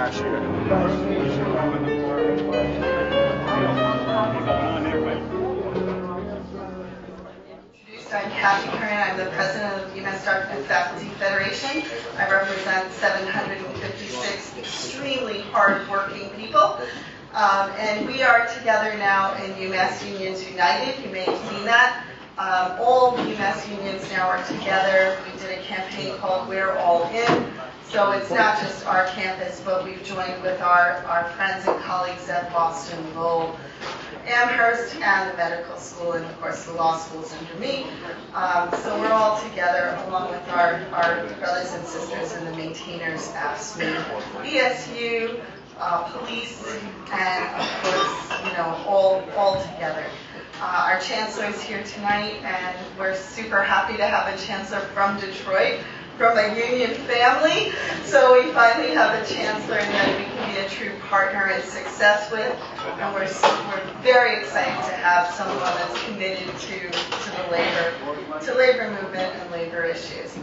I'm Kathy Curran. I'm the president of the UmassD Faculty Federation. I represent 756 extremely hard-working people. And we are together now in UMass Unions United. You may have seen that. All UMass unions now are together. We did a campaign called We're All In. So it's not just our campus, but we've joined with our friends and colleagues at Boston, Lowell, Amherst, and the medical school, and of course the law school's under me. So we're all together along with our brothers and sisters in the maintainers, AFSCME, BSU, police, and of course, all together. Our chancellor is here tonight, and we're super happy to have a chancellor from Detroit, from a union family. So we finally have a chancellor that we can be a true partner in success with, and we're very excited to have someone that's committed to the labor movement and labor issues.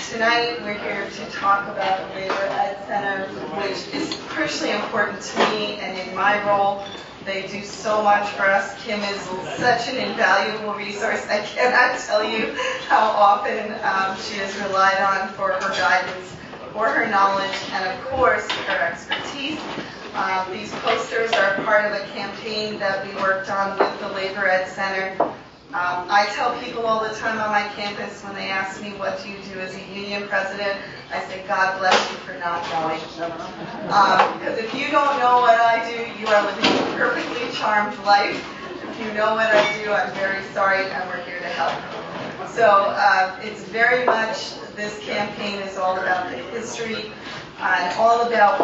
Tonight we're here to talk about the Labor Ed Center, which is crucially important to me and in my role. They do so much for us. Kim is such an invaluable resource. I cannot tell you how often she is relied on for her guidance, for her knowledge, and of course, her expertise. These posters are part of a campaign that we worked on with the Labor Ed Center. I tell people all the time on my campus when they ask me, what do you do as a union president? I say, God bless you for not knowing. Because if you don't know what I do, you are living a perfectly charmed life. If you know what I do, I'm very sorry, and we're here to help. So it's very much, this campaign is all about the history and all about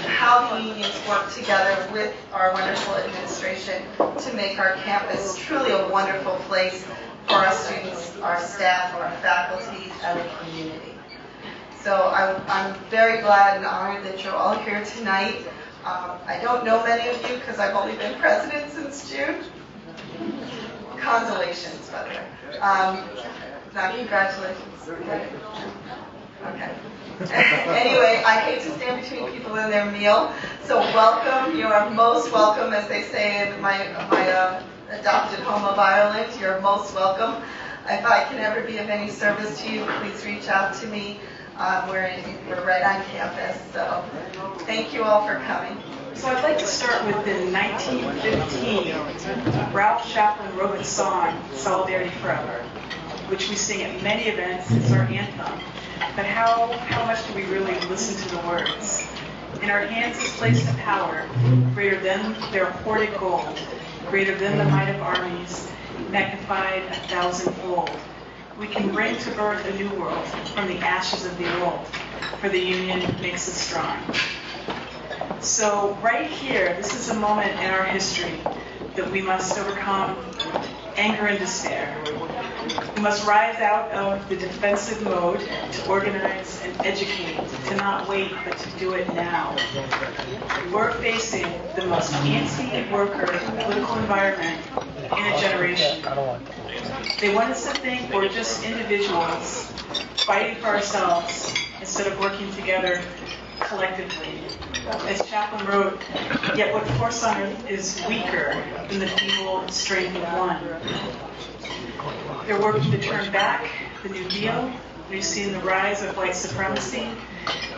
how the unions work together with our wonderful administration to make our campus truly a wonderful place for our students, our staff, our faculty, and the community. So I'm very glad and honored that you're all here tonight. I don't know many of you because I've only been president since June. Consolations, by the way. Not congratulations. Okay. Anyway, I hate to stand between people and their meal, so welcome. You are most welcome, as they say in my adopted home of Ireland. You're most welcome. If I can ever be of any service to you, please reach out to me. We're right on campus, so thank you all for coming. So I'd like to start with in 1915, Ralph Chaplin wrote a song, Solidarity Forever, which we sing at many events. It's our anthem. But how much do we really listen to the words? In our hands is placed a power, greater than their hoarded gold, greater than the might of armies, magnified 1,000-fold. We can bring to birth a new world from the ashes of the old, for the union makes us strong. So right here, this is a moment in our history that we must overcome anger and despair. We must rise out of the defensive mode to organize and educate, to not wait, but to do it now. We're facing the most anti-worker political environment in a generation. They want us to think we're just individuals fighting for ourselves instead of working together collectively. As Chaplin wrote, yet what force on earth is weaker than the feeble strength of one? They're working to turn back the New Deal. We've seen the rise of white supremacy,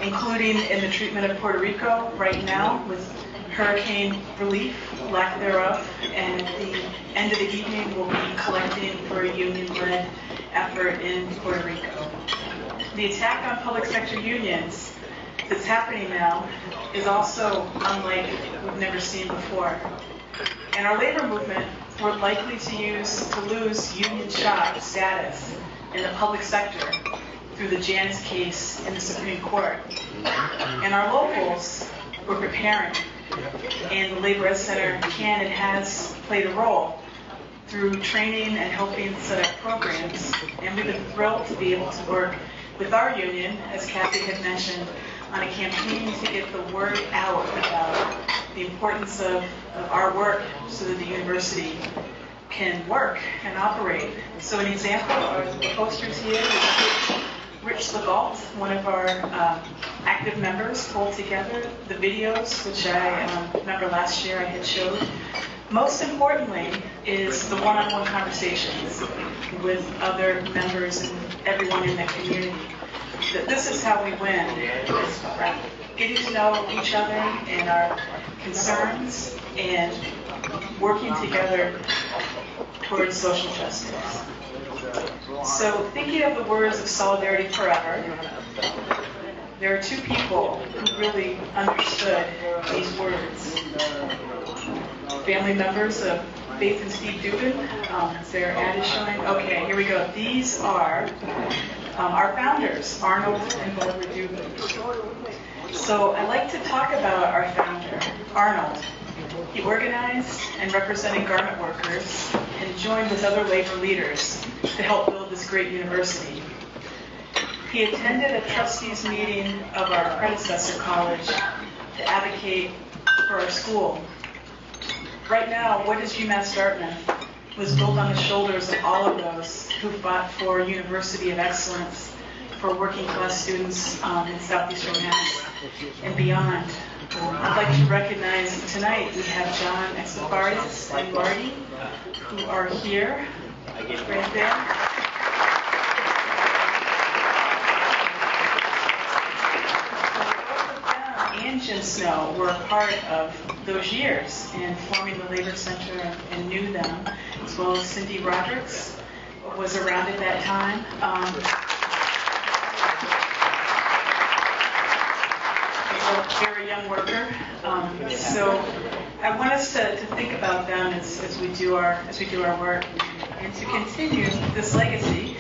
including in the treatment of Puerto Rico right now with hurricane relief, lack thereof, and at the end of the evening we'll be collecting for a union-led effort in Puerto Rico. The attack on public sector unions that's happening now is also unlike we've never seen before. And our labor movement, we're likely to lose union shop status in the public sector through the Janus case in the Supreme Court. And our locals, we're preparing, and the Labor Ed Center can and has played a role through training and helping set up programs. And we've been thrilled to be able to work with our union, as Kathy had mentioned, on a campaign to get the word out about the importance of our work so that the university can work and operate. So an example of the posters here is Rich Legault, one of our active members, pulled together the videos, which I remember last year I had showed. Most importantly is the one-on-one conversations with other members and everyone in the community. This is how we win, is getting to know each other and our concerns and working together towards social justice. So thinking of the words of Solidarity Forever, there are two people who really understood these words. Family members of Faith and Steve Dubin. Their ad is showing. Okay, here we go. These are our founders, Arnold and Barbara Dubin. So I'd like to talk about our founder, Arnold. He organized and represented garment workers and joined with other labor leaders to help build this great university. He attended a trustees meeting of our predecessor college to advocate for our school. Right now, what is UMass Dartmouth was built on the shoulders of all of those who fought for a university of excellence for working class students in southeastern Mass and beyond. I'd like to recognize tonight we have John Exoparius and Marty, who are here, right there. And Jim Snow were a part of those years in forming the Labor Center and knew them, as well as Cindy Rodericks was around at that time. A very young worker. So I want us to think about them as we do our work, and to continue this legacy.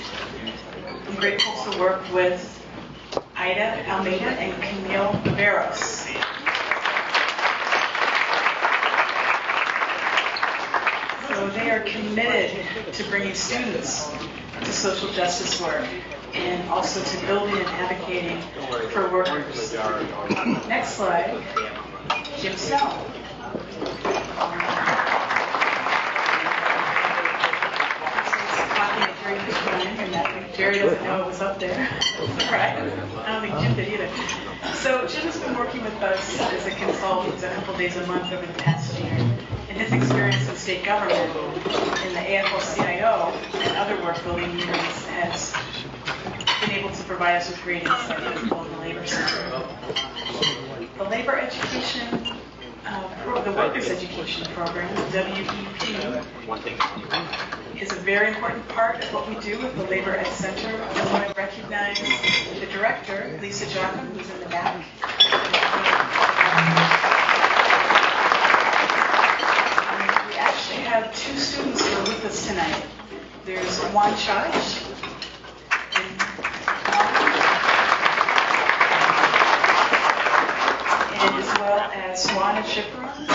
I'm grateful to work with Ida Almeida and Camille Veros. So they are committed to bringing students to social justice work and also to building and advocating for workers. Next slide, Jim Snow. Jerry doesn't know it was up there. Right? I don't think Jim did either. So Jim has been working with us as a consultant a couple days a month over the past year. And his experience in state government, in the AFL-CIO and other work building units has been able to provide us with great insight into the labor center. The labor education, the workers' education program, WEP, is a very important part of what we do with the Labor Ed Center. I want to recognize the director, Lisa Jocham, who's in the back. We actually have two students who are with us tonight. There's Juan Charge, and as well as Juan Chipron,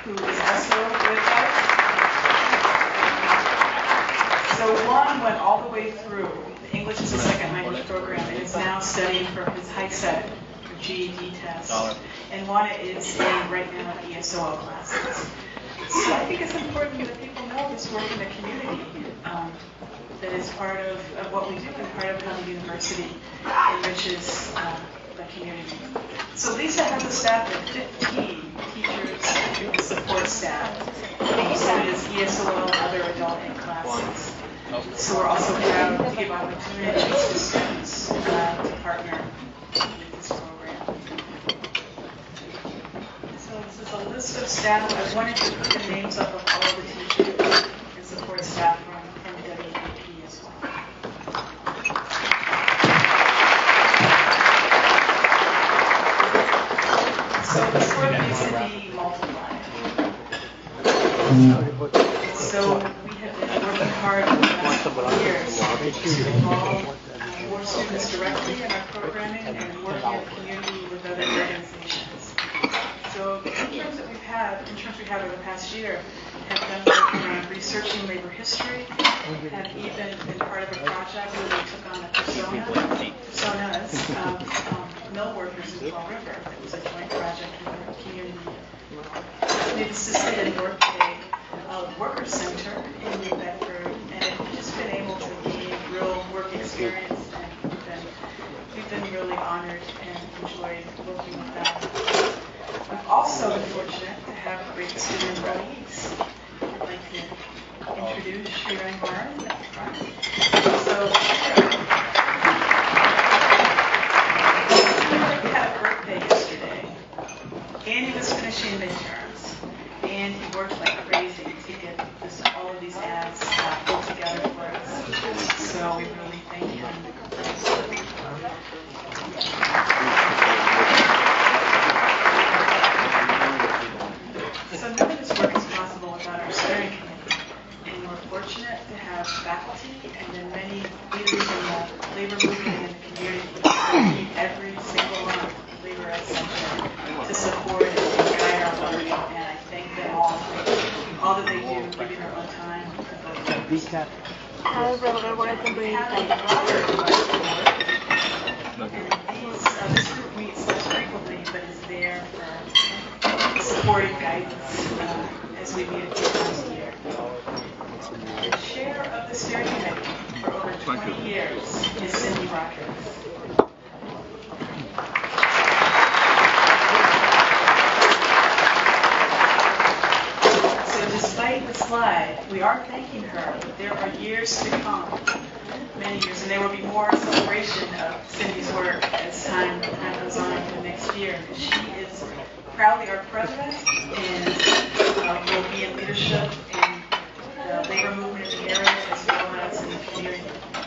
who is also with us. So Juan went all the way through the English as a second language program and is now studying for his HiSET or GED test. And Juana is in right now ESOL classes. So I think it's important that people know this work in the community that is part of what we do and part of how the university enriches the community. So Lisa has a staff of 15 teachers and support staff. So it is ESOL and other adult ed classes. So we're also proud to give opportunities to students to partner with this program. So this is a list of staff. I wanted to put the names up of all of the teachers and support staff from WEP as well. So this work needs to be multiplied. So we have been working hard for the last couple of years to involve more students directly in our programming and working in the community with other organizations. So the interns that we've had over the past year have done work around researching labor history, have even been part of a project where we took on a personas of mill workers in Fall River. It was a joint project with our community. We've assisted in work today. Worker Center in New Bedford, and have just been able to gain real work experience and been honored and enjoyed working with them. We've also been fortunate to have great student employees. I'd like to introduce Shira and Lauren at the front. So, he had a birthday yesterday, and he was finishing midterms, and he worked like crazy to get all of these ads pulled together for us. So we really thank him. So none of this work is possible without our steering committee, and we're fortunate to have faculty and then many leaders in the labor movement and the community working every single month at the Labor Ed Center to support and guide our work, and I thank them all for all that they do, giving their own time. This group meets less frequently, but is there for support and guidance as we meet a few times a year. The chair of the steering committee for over 20 years is Cindy Rogers. So despite the slide, we are thanking her, but there are years to come, many years, and there will be more celebration of Cindy's work as time goes on in the next year. She is proudly our president and will be in leadership in the labor movement in the area as well as in the community.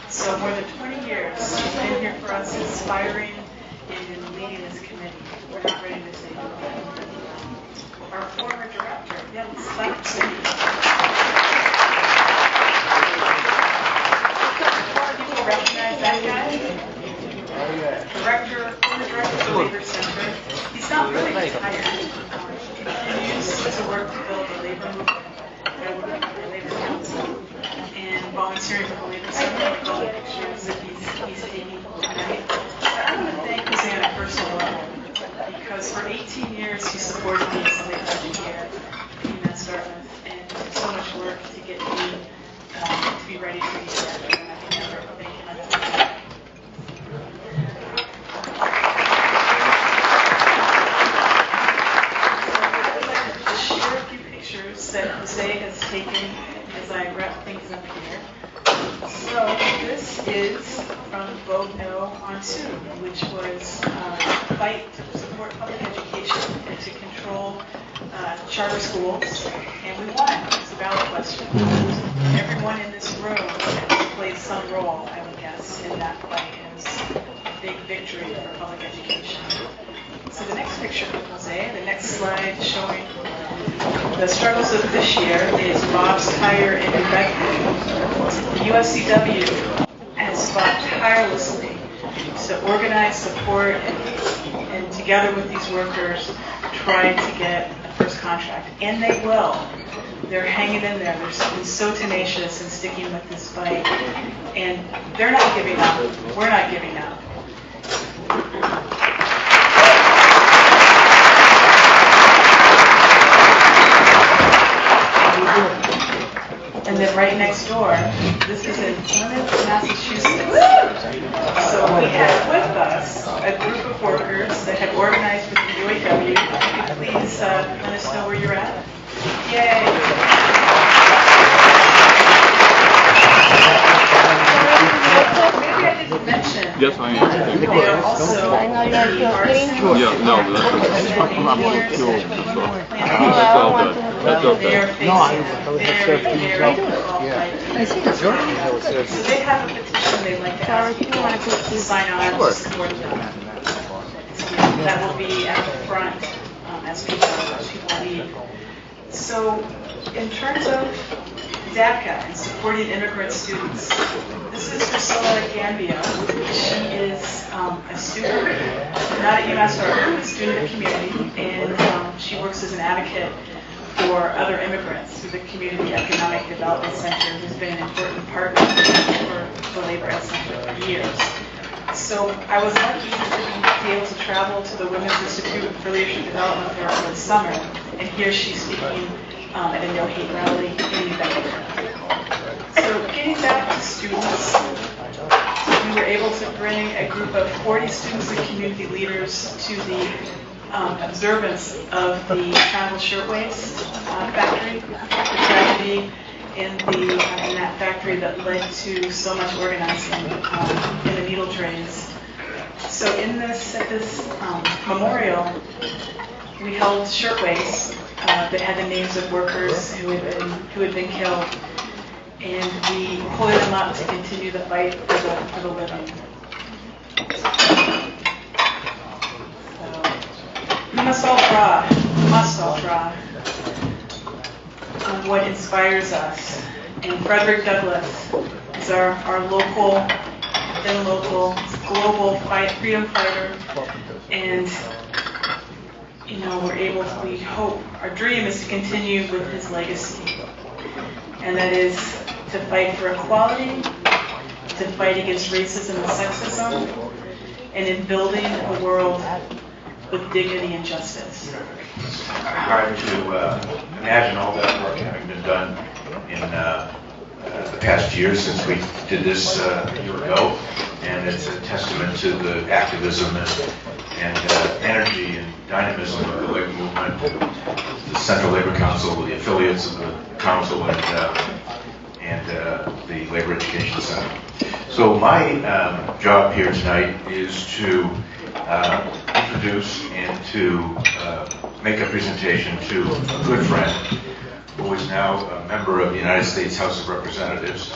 So more than 20 years, she's been here for us, inspiring and in leading this committee. We're not ready to say goodbye. Our former director, let's clap for Cindy. People recognize that guy? Former director of the Labor Center. He's not really retired. He continues to work to build the labor movement, the Labor Council, and volunteering for the Labor Center with all the pictures that he's taking tonight. But I want to thank Jose on a personal level, because for 18 years he supported me as a labor engineer at UmassD, and did so much work to get me to be ready for these director, and I can never thank him enough. That Jose has taken as I wrap things up here. So this is from Vote No on 2, which was a fight to support public education and to control charter schools, and we won. It's a ballot question. Everyone in this room played some role, I would guess, in that fight. It was a big victory for public education. So the next picture of Jose, the next slide showing the struggles of this year is Bob's Tire in New Bedford. The USCW has fought tirelessly to organize support and together with these workers try to get a first contract. And they will. They're hanging in there. They're so tenacious and sticking with this fight. And they're not giving up. We're not giving up. And then right next door, this is in Plymouth, Massachusetts. So we have with us a group of workers that have organized with the UAW. Please let us know where you're at. Yay! Maybe I didn't mention. Yes, I am. They are also Yeah, no, that's all good. That's They okay. are facing very difficult fight. So they have a petition they'd like to ask people to sign on to support them. That will be at the front as people leave. So in terms of DACA and supporting immigrant students, this is Priscilla Gambia. She is a student, not at UmassD, a student in the community, and she works as an advocate for other immigrants through the Community Economic Development Center, who's been an important partner for the Labor Ed Center for years. So I was lucky to be able to travel to the Women's Institute for Leadership Development there over the summer, and here she's speaking at a no-hate rally in New Bedford. So getting back to students, we were able to bring a group of 40 students and community leaders to the observance of the Travel Shirtwaist factory, the tragedy in that factory that led to so much organizing in the needle trains. So at this memorial, we held shirtwaists that had the names of workers who had been killed, and we hoisted them up to continue the fight for the living. We must all draw on what inspires us. And Frederick Douglass is our local, global freedom fighter. And, we hope, our dream is to continue with his legacy. And that is to fight for equality, to fight against racism and sexism, and in building a world with dignity and justice. It's hard to imagine all that work having been done in the past year since we did this a year ago, and it's a testament to the activism and energy and dynamism of the labor movement, the Central Labor Council, the affiliates of the council, and the Labor Education Center. So my job here tonight is to introduce and to make a presentation to a good friend who is now a member of the United States House of Representatives,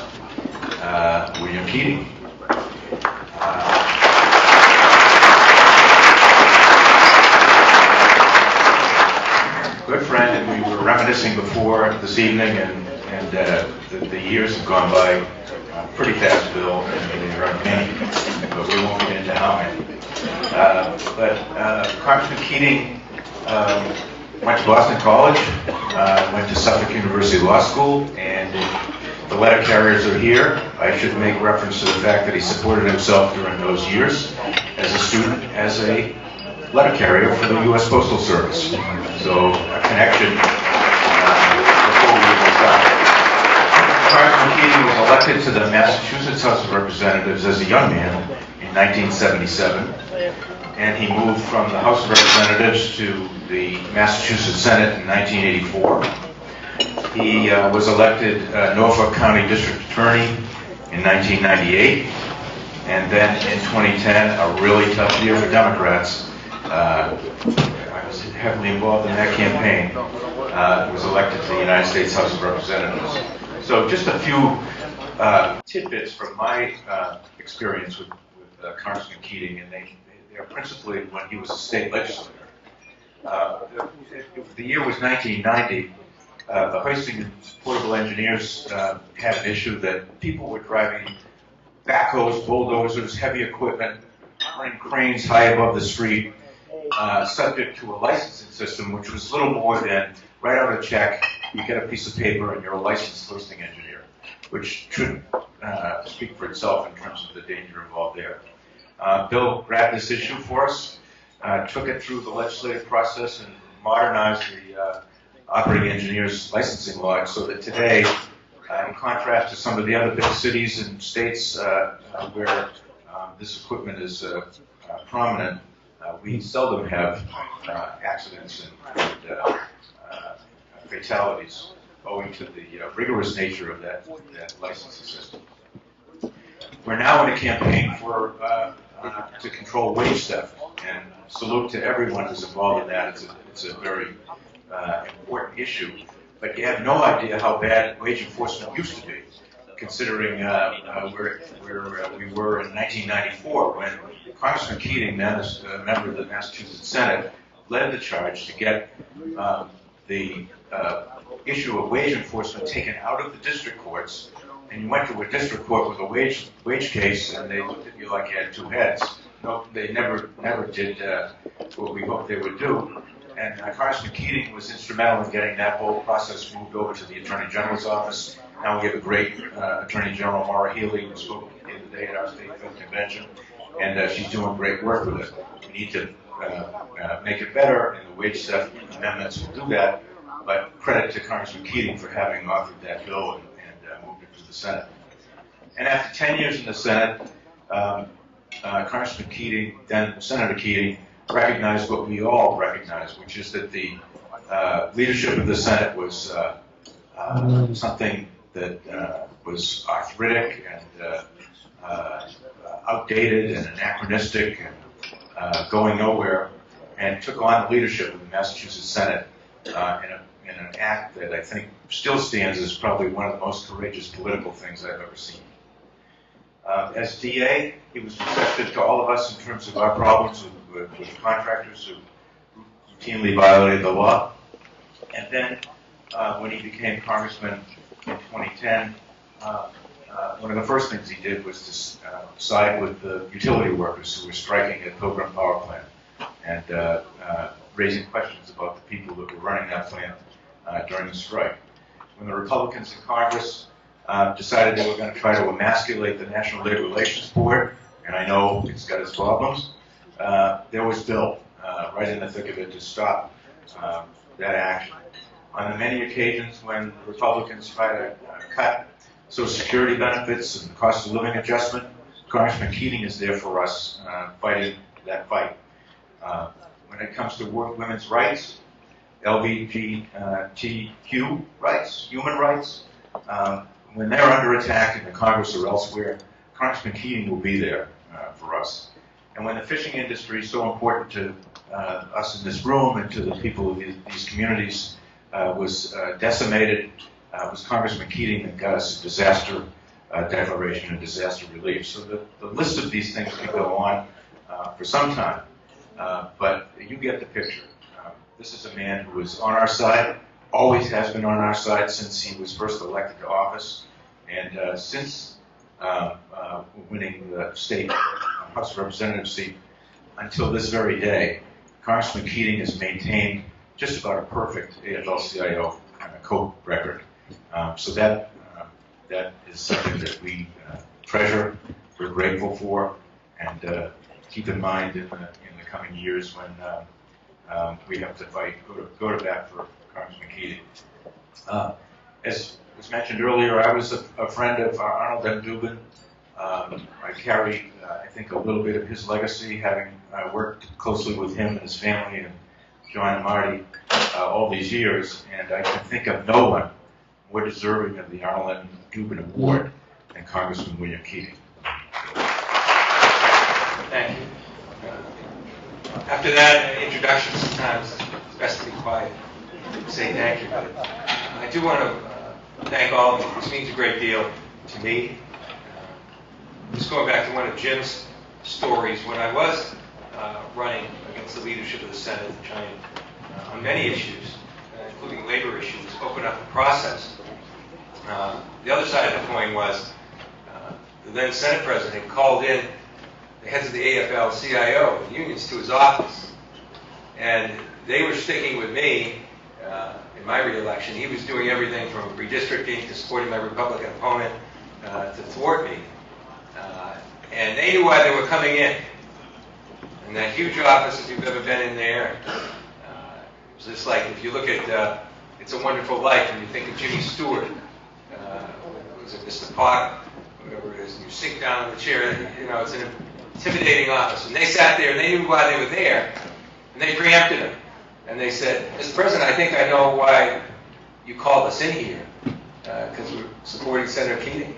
William Keating. Good friend, and we were reminiscing before this evening, and the years have gone by pretty fast, Bill, and there are many, but we won't get into how many. But Congressman Keating went to Boston College, went to Suffolk University Law School, and the letter carriers are here. I should make reference to the fact that he supported himself during those years as a student, as a letter carrier for the U.S. Postal Service. So a connection before we even started. Congressman Keating was elected to the Massachusetts House of Representatives as a young man in 1977, and he moved from the House of Representatives to the Massachusetts Senate in 1984. He was elected Norfolk County District Attorney in 1998, and then in 2010, a really tough year for Democrats. I was heavily involved in that campaign. Was elected to the United States House of Representatives. So just a few tidbits from my experience with Congressman Keating, and they are principally when he was a state legislator. The year was 1990. The hoisting and portable engineers had an issue that people were driving backhoes, bulldozers, heavy equipment, running cranes high above the street, subject to a licensing system, which was little more than write out a check, you get a piece of paper, and you're a licensed hoisting engineer, which should speak for itself in terms of the danger involved there. Bill grabbed this issue for us, took it through the legislative process, and modernized the operating engineers licensing law so that today, in contrast to some of the other big cities and states where this equipment is prominent, we seldom have accidents and fatalities owing to the rigorous nature of that licensing system. We're now in a campaign for to control wage theft, and salute to everyone who's involved in that. It's a very important issue, but you have no idea how bad wage enforcement used to be, considering where we were in 1994 when Congressman Keating, then as a member of the Massachusetts Senate, led the charge to get the issue of wage enforcement taken out of the district courts, and you went to a district court with a wage case, and they looked at you like you had two heads. No, they never did what we hoped they would do. And Congressman Keating was instrumental in getting that whole process moved over to the Attorney General's office. Now we have a great Attorney General, Maura Healey, who spoke the other day at our state convention, and she's doing great work with it. We need to make it better, and the wage theft amendments will do that. But credit to Congressman Keating for having authored that bill and moved it to the Senate. And after 10 years in the Senate, Congressman Keating, then Senator Keating, recognized what we all recognize, which is that the leadership of the Senate was something that was arthritic and outdated and anachronistic and going nowhere, and took on the leadership of the Massachusetts Senate in an act that I think still stands as probably one of the most courageous political things I've ever seen. As DA, he was receptive to all of us in terms of our problems with contractors who routinely violated the law. And then when he became congressman in 2010, one of the first things he did was to side with the utility workers who were striking at Pilgrim Power Plant and raising questions about the people that were running that plant during the strike. When the Republicans in Congress decided they were going to try to emasculate the National Labor Relations Board, and I know it's got its problems, there was Bill right in the thick of it to stop that action. On the many occasions when Republicans try to cut Social Security benefits and cost of living adjustment, Congressman Keating is there for us fighting that fight. When it comes to women's rights, LGBTQ rights, human rights, when they're under attack in the Congress or elsewhere, Congressman Keating will be there for us. And when the fishing industry is so important to us in this room and to the people of these communities was decimated, it was Congressman Keating that got us a disaster declaration and disaster relief. So the list of these things could go on for some time, but you get the picture. This is a man who is on our side, always has been on our side since he was first elected to office, and since winning the state House of Representatives seat until this very day, Congressman Keating has maintained just about a perfect AFL-CIO kind of code record. So that is something that we treasure, we're grateful for, and keep in mind in the coming years when we have to fight, go to bat for Congressman Keating. As was mentioned earlier, I was a friend of Arnold and Dubin. I carry, I think, a little bit of his legacy, having worked closely with him and his family and John and Marty all these years, and I can think of no one more deserving of the Arnold and Dubin Award than Congressman William Keating. Thank you. After that introduction, sometimes it's best to be quiet and say thank you. But I do want to thank all of you. This means a great deal to me. Just going back to one of Jim's stories, when I was running against the leadership of the Senate, trying on many issues, including labor issues, open up the process. The other side of the coin was the then Senate President called in the heads of the AFL-CIO, the unions, to his office. And they were sticking with me in my re-election. He was doing everything from redistricting to supporting my Republican opponent to thwart me. And they knew why they were coming in. And that huge office, if you've ever been in there, it was just like if you look at It's a Wonderful Life and you think of Jimmy Stewart, was it Mr. Potter, whatever it is, and you sink down in the chair, you know, it's an intimidating office. And they sat there and they knew why they were there, and they preempted him. And they said, Mr. President, I think I know why you called us in here, because we're supporting Senator Keating.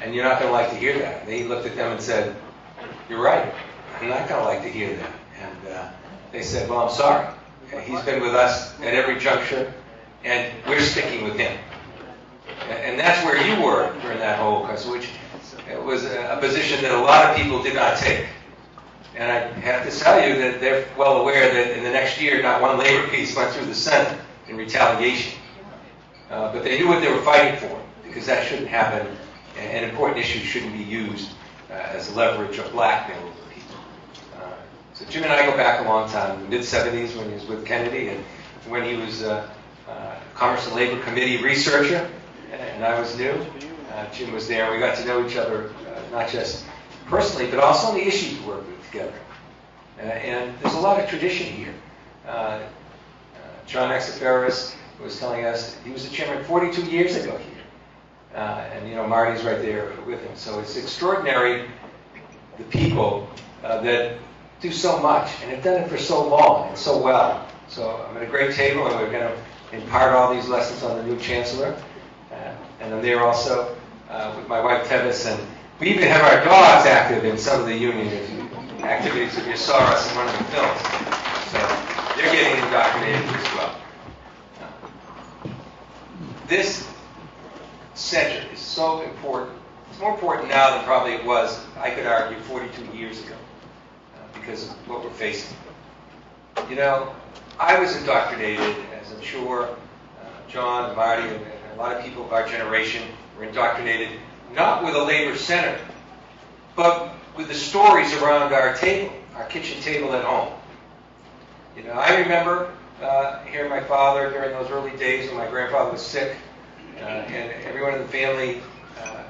And you're not going to like to hear that. And he looked at them and said, you're right, I'm not going to like to hear that. And they said, well, I'm sorry. He's been with us at every juncture, and we're sticking with him. And that's where you were during that whole crisis, which was a position that a lot of people did not take. And I have to tell you that they're well aware that in the next year, not one labor piece went through the Senate in retaliation. But they knew what they were fighting for, because that shouldn't happen, and important issues shouldn't be used as leverage or blackmail over people. So Jim and I go back a long time, in the mid-'70s when he was with Kennedy, and when he was Commerce and Labor Committee researcher, and I was new. Jim was there, and we got to know each other, not just personally, but also on the issues we worked with together. And there's a lot of tradition here. John Exaferis was telling us he was the chairman 42 years ago here. And, you know, Marty's right there with him. So it's extraordinary the people that do so much and have done it for so long and so well. So I'm at a great table, and we're going to impart all these lessons on the new chancellor. And I'm there also with my wife, Tevis, and we even have our dogs active in some of the union activities if you saw us in one of the films. So they're getting indoctrinated as well. This center is so important. It's more important now than probably it was, I could argue, 42 years ago because of what we're facing. You know, I was indoctrinated, as I'm sure John and Marty and a lot of people of our generation were indoctrinated, not with a labor center, but with the stories around our table, our kitchen table at home. You know, I remember hearing my father during those early days when my grandfather was sick, and everyone in the family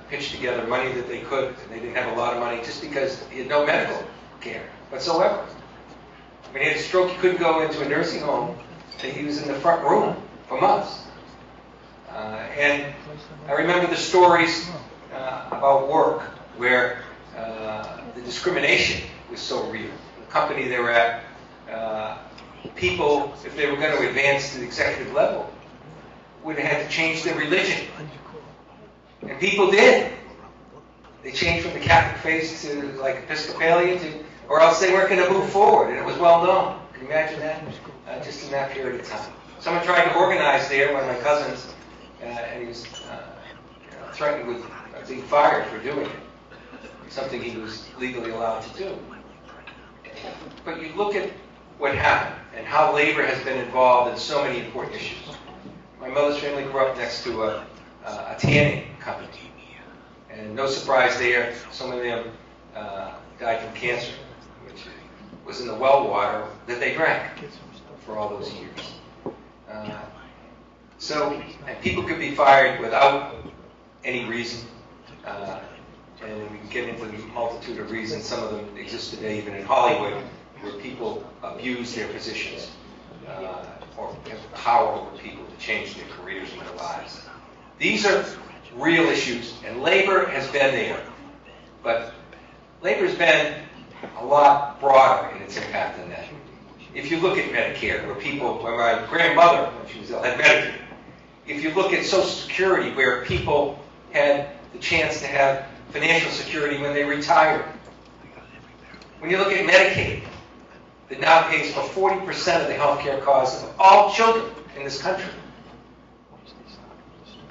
pitched together money that they could, and they didn't have a lot of money just because he had no medical care whatsoever. When he had a stroke, he couldn't go into a nursing home, and he was in the front room for months. And I remember the stories about work where the discrimination was so real. The company they were at, people, if they were going to advance to the executive level, would have had to change their religion. And people did. They changed from the Catholic faith to like Episcopalian, or else they weren't going to move forward, and it was well known. Can you imagine that? Just in that period of time. Someone tried to organize there, one of my cousins, and he was threatened with being fired for doing it, something he was legally allowed to do. But you look at what happened and how labor has been involved in so many important issues. My mother's family grew up next to a tanning company, and no surprise there, some of them died from cancer, which was in the well water that they drank for all those years. And people could be fired without any reason, and we can get into the multitude of reasons. Some of them exist today, even in Hollywood, where people abuse their positions or have power over people to change their careers and their lives. These are real issues, and labor has been there, but labor has been a lot broader in its impact than that. If you look at Medicare, where my grandmother, when she was ill, had Medicare. If you look at Social Security, where people had the chance to have financial security when they retired. When you look at Medicaid, that now pays for 40% of the health care costs of all children in this country,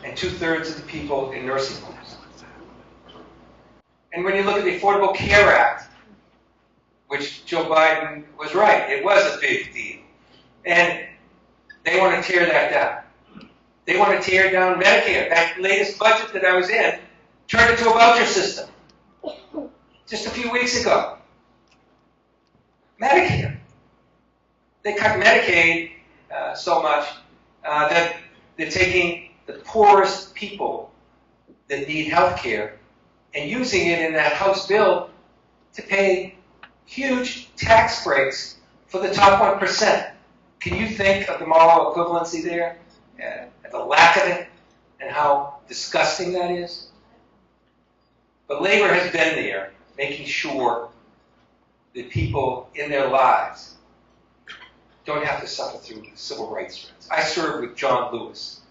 and 2/3 of the people in nursing homes. And when you look at the Affordable Care Act, which Joe Biden was right, it was a big deal. And they want to tear that down. They want to tear down Medicare. That latest budget that I was in turned into a voucher system just a few weeks ago. Medicare. They cut Medicaid so much that they're taking the poorest people that need health care and using it in that House bill to pay huge tax breaks for the top 1%. Can you think of the moral equivalency there? And the lack of it, and how disgusting that is? But labor has been there, making sure that people in their lives don't have to suffer through civil rights threats. I served with John Lewis.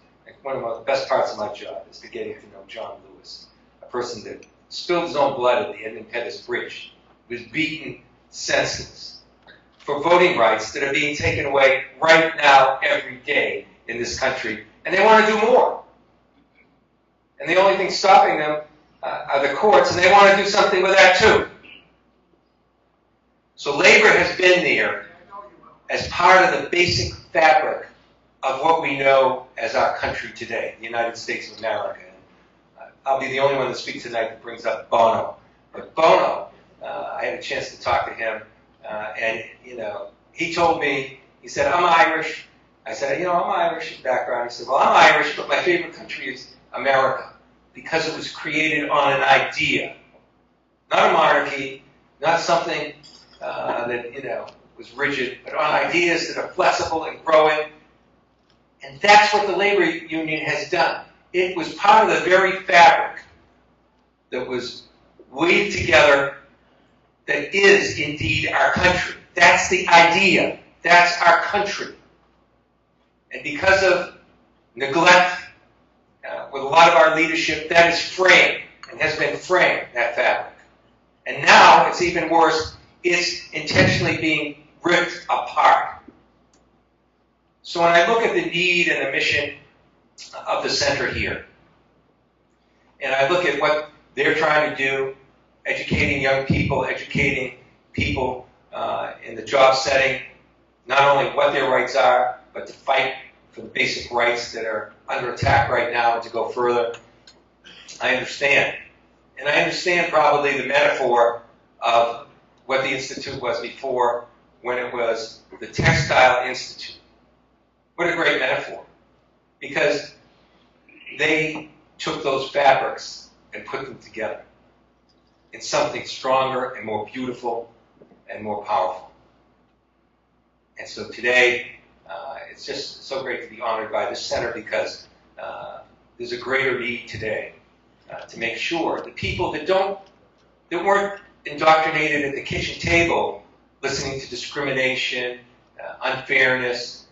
One of the best parts of my job is to getting to know John Lewis, a person that spilled his own blood at the Edmund Pettus Bridge, was beaten senseless for voting rights that are being taken away right now every day in this country, and they want to do more. And the only thing stopping them are the courts, and they want to do something with that too. So labor has been there as part of the basic fabric of what we know as our country today, the United States of America. I'll be the only one to speak tonight that brings up Bono. But Bono, I had a chance to talk to him, and he told me, he said, "I'm Irish." I said, "I'm Irish in background." He said, "Well, I'm Irish, but my favorite country is America because it was created on an idea, not a monarchy, not something that was rigid, but on ideas that are flexible and growing." And that's what the labor union has done. It was part of the very fabric that was weaved together that is indeed our country. That's the idea. That's our country. And because of neglect with a lot of our leadership, that is framed and has been framed, that fabric. And now it's even worse. It's intentionally being ripped apart. So when I look at the need and the mission of the center here, and I look at what they're trying to do, educating young people, educating people in the job setting, not only what their rights are, but to fight for the basic rights that are under attack right now and to go further, I understand. And I understand probably the metaphor of what the Institute was before, when it was the Textile Institute. What a great metaphor. Because they took those fabrics and put them together in something stronger and more beautiful and more powerful. And so today, it's just so great to be honored by this center, because there's a greater need today to make sure the people that weren't indoctrinated at the kitchen table, listening to discrimination, unfairness,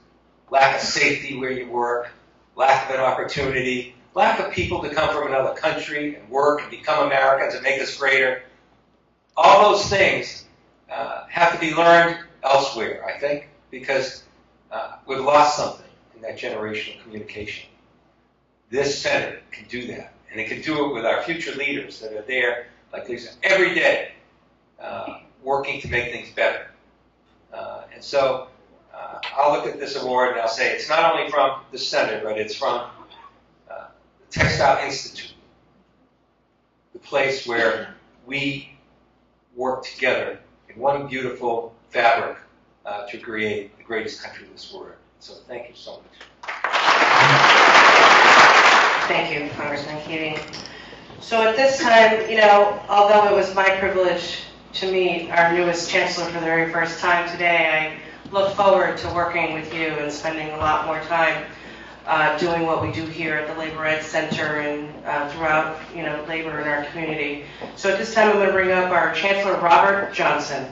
lack of safety where you work, lack of an opportunity, lack of people to come from another country and work and become Americans and make us greater. All those things have to be learned elsewhere, I think, because we've lost something in that generational communication. This center can do that, and it can do it with our future leaders that are there, like Lisa, every day, working to make things better. And so I'll look at this award and I'll say it's not only from the center, but it's from the Textile Institute, the place where we work together in one beautiful fabric to create the greatest country in this world. So thank you so much. Thank you, Congressman Keating. So at this time, although it was my privilege to meet our newest chancellor for the very first time today, I look forward to working with you and spending a lot more time doing what we do here at the Labor Ed Center and throughout, labor in our community. So at this time, I'm going to bring up our Chancellor Robert Johnson.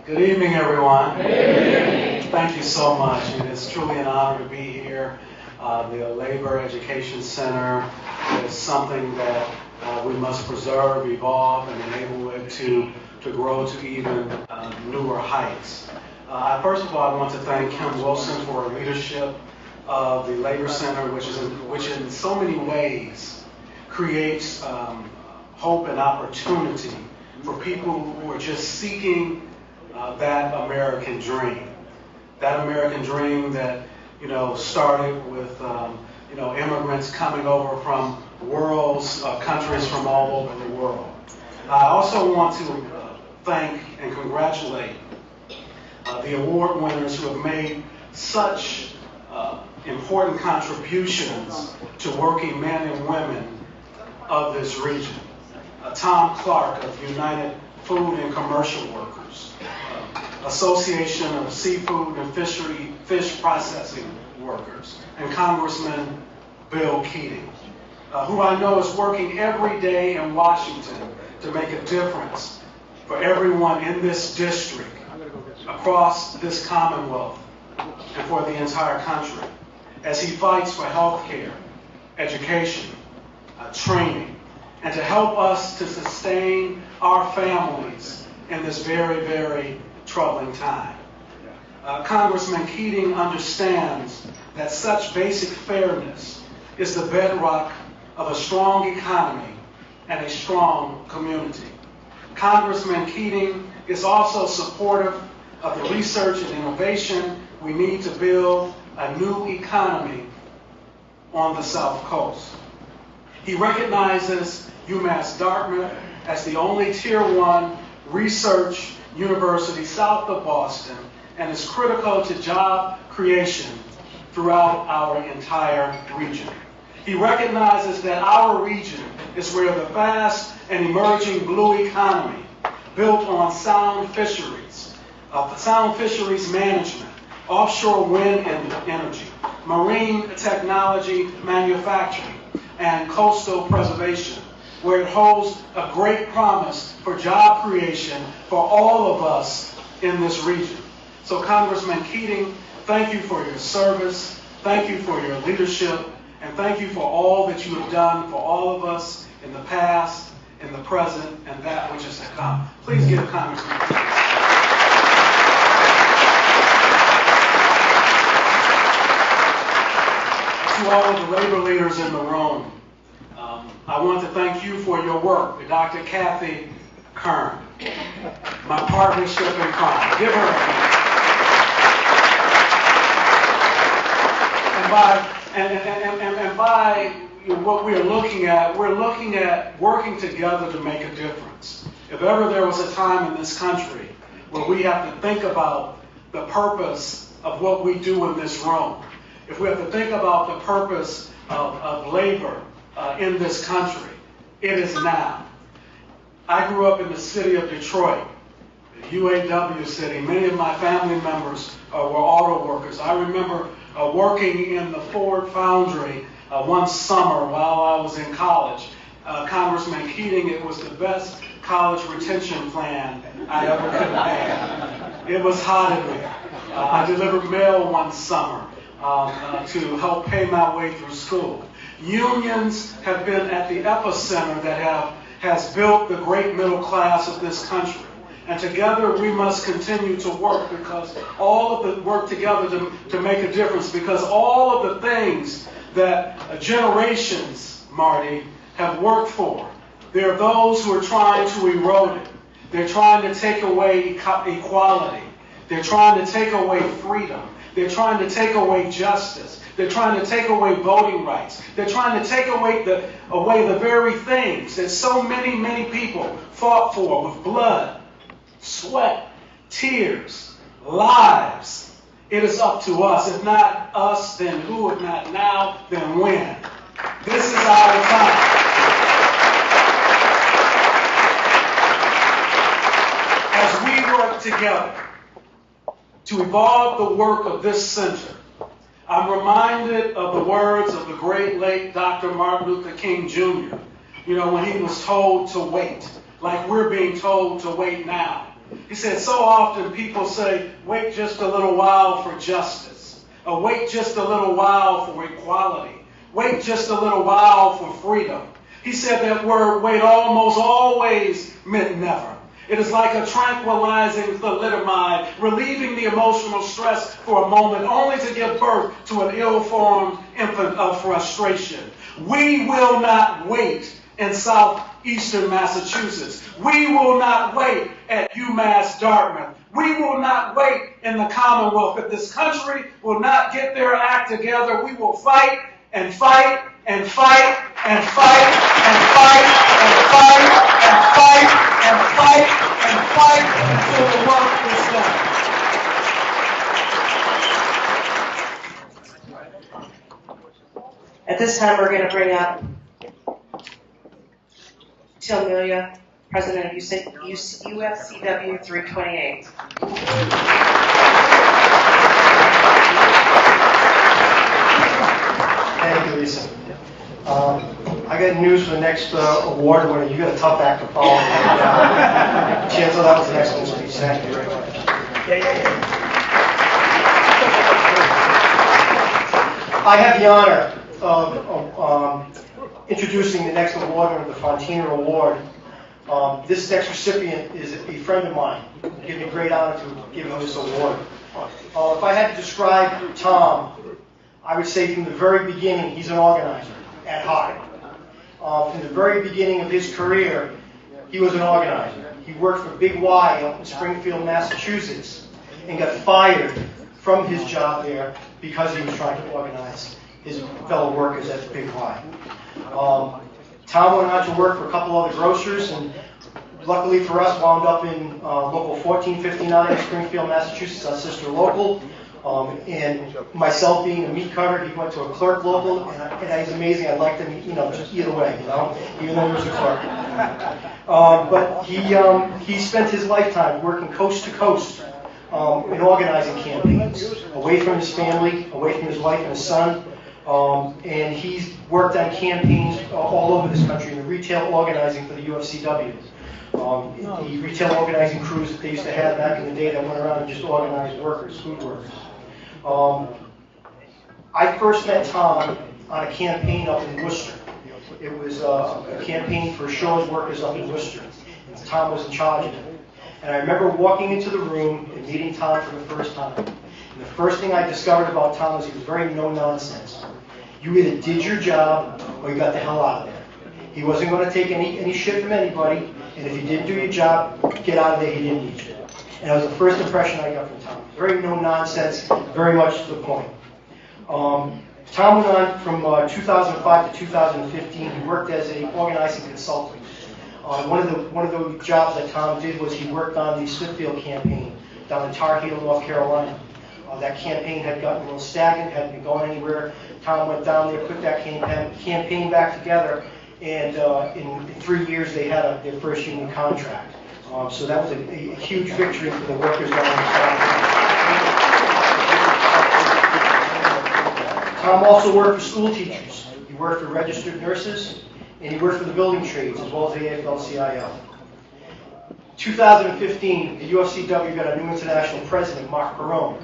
Good evening, everyone. Good evening. Thank you so much. It's truly an honor to be here. The Labor Education Center is something that we must preserve, evolve, and enable it to grow to even newer heights. First of all, I want to thank Kim Wilson for her leadership of the Labor Center, which in so many ways creates hope and opportunity for people who are just seeking that American dream. That American dream that, started with, immigrants coming over from countries from all over the world. I also want to thank and congratulate the award winners who have made such important contributions to working men and women of this region. Tom Clark of United Food and Commercial Workers, Association of Seafood and Fish Processing Workers, and Congressman Bill Keating, who I know is working every day in Washington to make a difference for everyone in this district, across this Commonwealth, and for the entire country, as he fights for health care, education, training, and to help us to sustain our families in this very, very troubling time. Congressman Keating understands that such basic fairness is the bedrock of a strong economy and a strong community. Congressman Keating is also supportive of the research and innovation we need to build a new economy on the South Coast. He recognizes UMass Dartmouth as the only Tier 1 research university south of Boston and is critical to job creation throughout our entire region. He recognizes that our region is where the vast and emerging blue economy built on sound fisheries management, offshore wind energy, marine technology manufacturing, and coastal preservation where it holds a great promise for job creation for all of us in this region. So Congressman Keating, thank you for your service, thank you for your leadership, and thank you for all that you have done for all of us in the past, in the present, and that which is to come. Please give Congressman Keating. To all of the labor leaders in the room, I want to thank you for your work with Dr. Kathy Kern, my partnership in crime. Give her a hand. And by what we are looking at, we're looking at working together to make a difference. If ever there was a time in this country where we have to think about the purpose of what we do in this room, if we have to think about the purpose of labor in this country, it is now. I grew up in the city of Detroit, the UAW city. Many of my family members were auto workers. I remember working in the Ford foundry one summer while I was in college. Congressman Keating, it was the best college retention plan I ever could have had. It was hot in there. I delivered mail one summer to help pay my way through school. Unions have been at the epicenter that has built the great middle class of this country. And together we must continue to work, because all of the work together to make a difference, because all of the things that generations, Marty, have worked for, there are those who are trying to erode it. They're trying to take away equality. They're trying to take away freedom. They're trying to take away justice. They're trying to take away voting rights. They're trying to take away the very things that so many people fought for with blood, sweat, tears, lives. It is up to us. If not us, then who? If not now, then when? This is our time. As we work together to evolve the work of this center, I'm reminded of the words of the great late Dr. Martin Luther King Jr., when he was told to wait, like we're being told to wait now. He said, so often people say, wait just a little while for justice, or wait just a little while for equality, wait just a little while for freedom. He said that word wait almost always meant never. It is like a tranquilizing thalidomide, relieving the emotional stress for a moment, only to give birth to an ill-formed infant of frustration. We will not wait in southeastern Massachusetts. We will not wait at UMass Dartmouth. We will not wait in the Commonwealth. If this country will not get their act together, we will fight and fight and fight and fight and fight and fight and fight and fight and fight until the work is done. At this time, we're going to bring up Till Amelia, President of UFCW 328. Thank you, Lisa. I got news for the next award winner. You got a tough act to follow. Chancellor, that was an excellent speech. Thank you very much. I have the honor of introducing the next award winner, the Fontina Award. This next recipient is a friend of mine. It gives me great honor to give him this award. If I had to describe Tom, I would say from the very beginning, he's an organizer at heart. From the very beginning of his career, he was an organizer. He worked for Big Y up in Springfield, Massachusetts, and got fired from his job there because he was trying to organize his fellow workers at Big Y. Tom went on to work for a couple other grocers, and luckily for us, wound up in local 1459 in Springfield, Massachusetts, our sister local. And myself being a meat cutter, he went to a clerk local, and he's amazing. I liked him, just either way, even though he was a clerk. But he spent his lifetime working coast to coast in organizing campaigns, away from his family, away from his wife and his son, And he's worked on campaigns all over this country in the retail organizing for the UFCW. The retail organizing crews that they used to have back in the day that went around and just organized workers, food workers. I first met Tom on a campaign up in Worcester. It was a campaign for Shaw's workers up in Worcester. And Tom was in charge of it. And I remember walking into the room and meeting Tom for the first time. And the first thing I discovered about Tom was he was very no-nonsense. You either did your job or you got the hell out of there. He wasn't going to take any shit from anybody, and if you didn't do your job, get out of there, he didn't need you. And that was the first impression I got from Tom. Very no-nonsense, very much to the point. Tom went on from 2005 to 2015. He worked as an organizing consultant. One of the jobs that Tom did was he worked on the Smithfield campaign down in Tar Heel, North Carolina. That campaign had gotten a little stagnant, hadn't been going anywhere. Tom went down there, put that campaign back together, and in 3 years they had their first union contract. So that was a huge victory for the workers down in South. Tom also worked for school teachers. He worked for registered nurses, and he worked for the building trades as well as the AFL-CIO. 2015, the UFCW got a new international president, Mark Perone.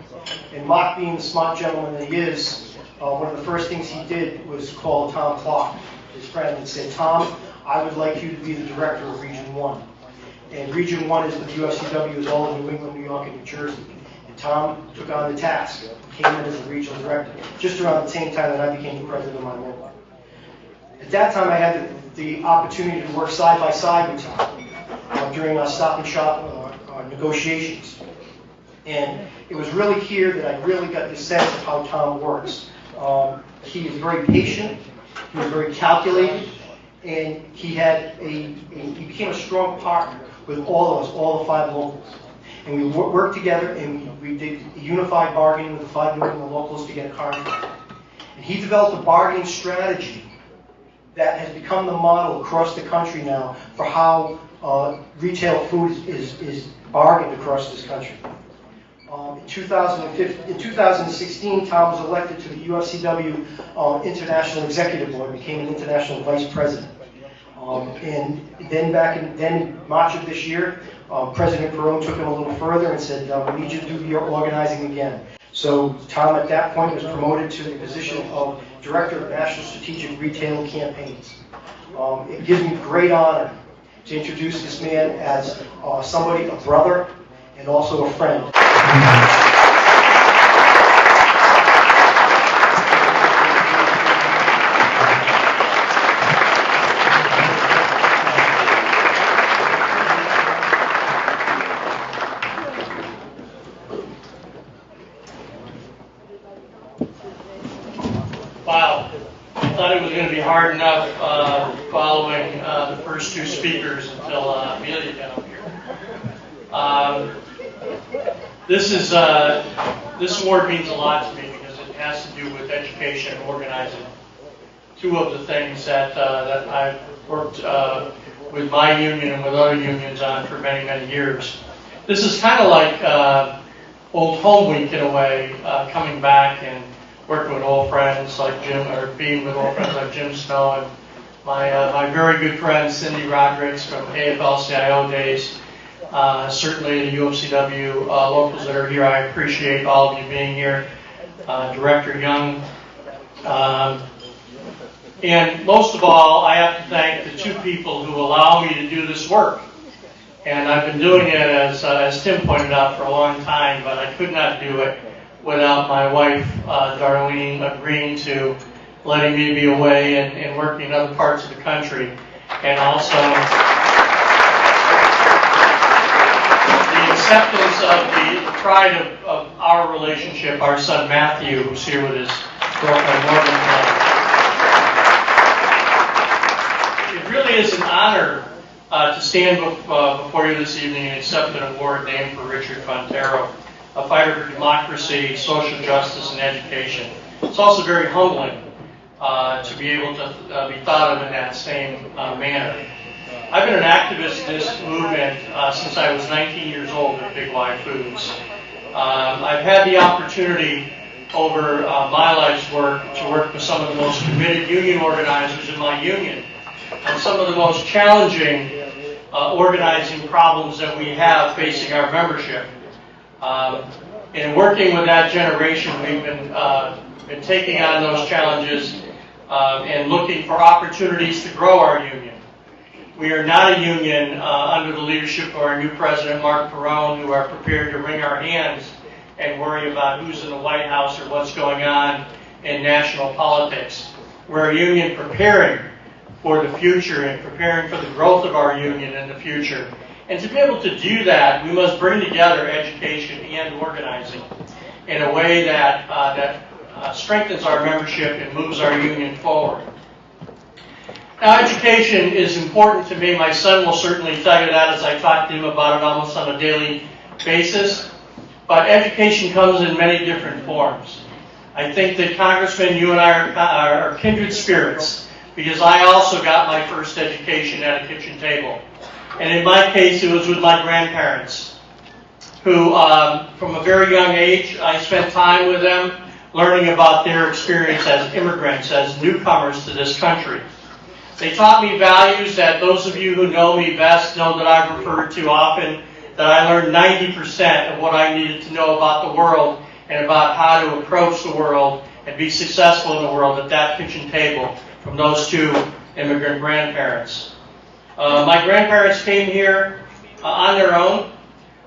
And Mark, being the smart gentleman that he is, one of the first things he did was call Tom Clark, his friend, and said, Tom, I would like you to be the director of Region 1. And Region 1 is the UFCW is all of New England, New York, and New Jersey. And Tom took on the task, came in as the regional director, just around the same time that I became the president of my local. At that time, I had the opportunity to work side by side with Tom during our stop and shop negotiations. And it was really here that I really got the sense of how Tom works. He is very patient, he was very calculated, and he became a strong partner with all of us, all the 5 locals. And we worked together and we did unified bargaining with the 5 New England locals to get a contract. And he developed a bargaining strategy that has become the model across the country now for how retail food is bargained across this country. In 2016, Tom was elected to the UFCW International Executive Board, became an international vice president. And then in March of this year, President Perone took him a little further and said, we need you to do your organizing again. So Tom at that point was promoted to the position of Director of National Strategic Retail Campaigns. It gives me great honor to introduce this man as somebody, a brother, and also a friend. Wow, I thought it was going to be hard enough following the first 2 speakers until Amelia got up here. This award means a lot to me because it has to do with education and organizing. 2 of the things that I've worked with my union and with other unions on for many, many years. This is kind of like old home week in a way, coming back and working with old friends like Jim, or being with old friends like Jim Snow and my very good friend Cindy Rodriguez from AFL-CIO days. Certainly the UFCW locals that are here, I appreciate all of you being here. Director Young. And most of all, I have to thank the 2 people who allow me to do this work. And I've been doing it, as Tim pointed out, for a long time, but I could not do it without my wife, Darlene, agreeing to letting me be away and working in other parts of the country. And also the acceptance of the pride of our relationship, our son Matthew, who's here with his girlfriend Morgan. It really is an honor to stand before you this evening and accept an award named for Richard Fontero, a fighter for democracy, social justice, and education. It's also very humbling to be able to be thought of in that same manner. I've been an activist in this movement since I was 19 years old at Big Y Foods. I've had the opportunity over my life's work to work with some of the most committed union organizers in my union on some of the most challenging organizing problems that we have facing our membership. In working with that generation, we've been taking on those challenges and looking for opportunities to grow our union. We are not a union under the leadership of our new president, Mark Perone, who are prepared to wring our hands and worry about who's in the White House or what's going on in national politics. We're a union preparing for the future and preparing for the growth of our union in the future. And to be able to do that, we must bring together education and organizing in a way that strengthens our membership and moves our union forward. Now, education is important to me. My son will certainly tell you that as I talk to him about it almost on a daily basis. But education comes in many different forms. I think that, Congressman, you and I are kindred spirits, because I also got my first education at a kitchen table. And in my case, it was with my grandparents, who, from a very young age, I spent time with them learning about their experience as immigrants, as newcomers to this country. They taught me values that those of you who know me best know that I've referred to often, that I learned 90% of what I needed to know about the world and about how to approach the world and be successful in the world at that kitchen table from those two immigrant grandparents. My grandparents came here on their own.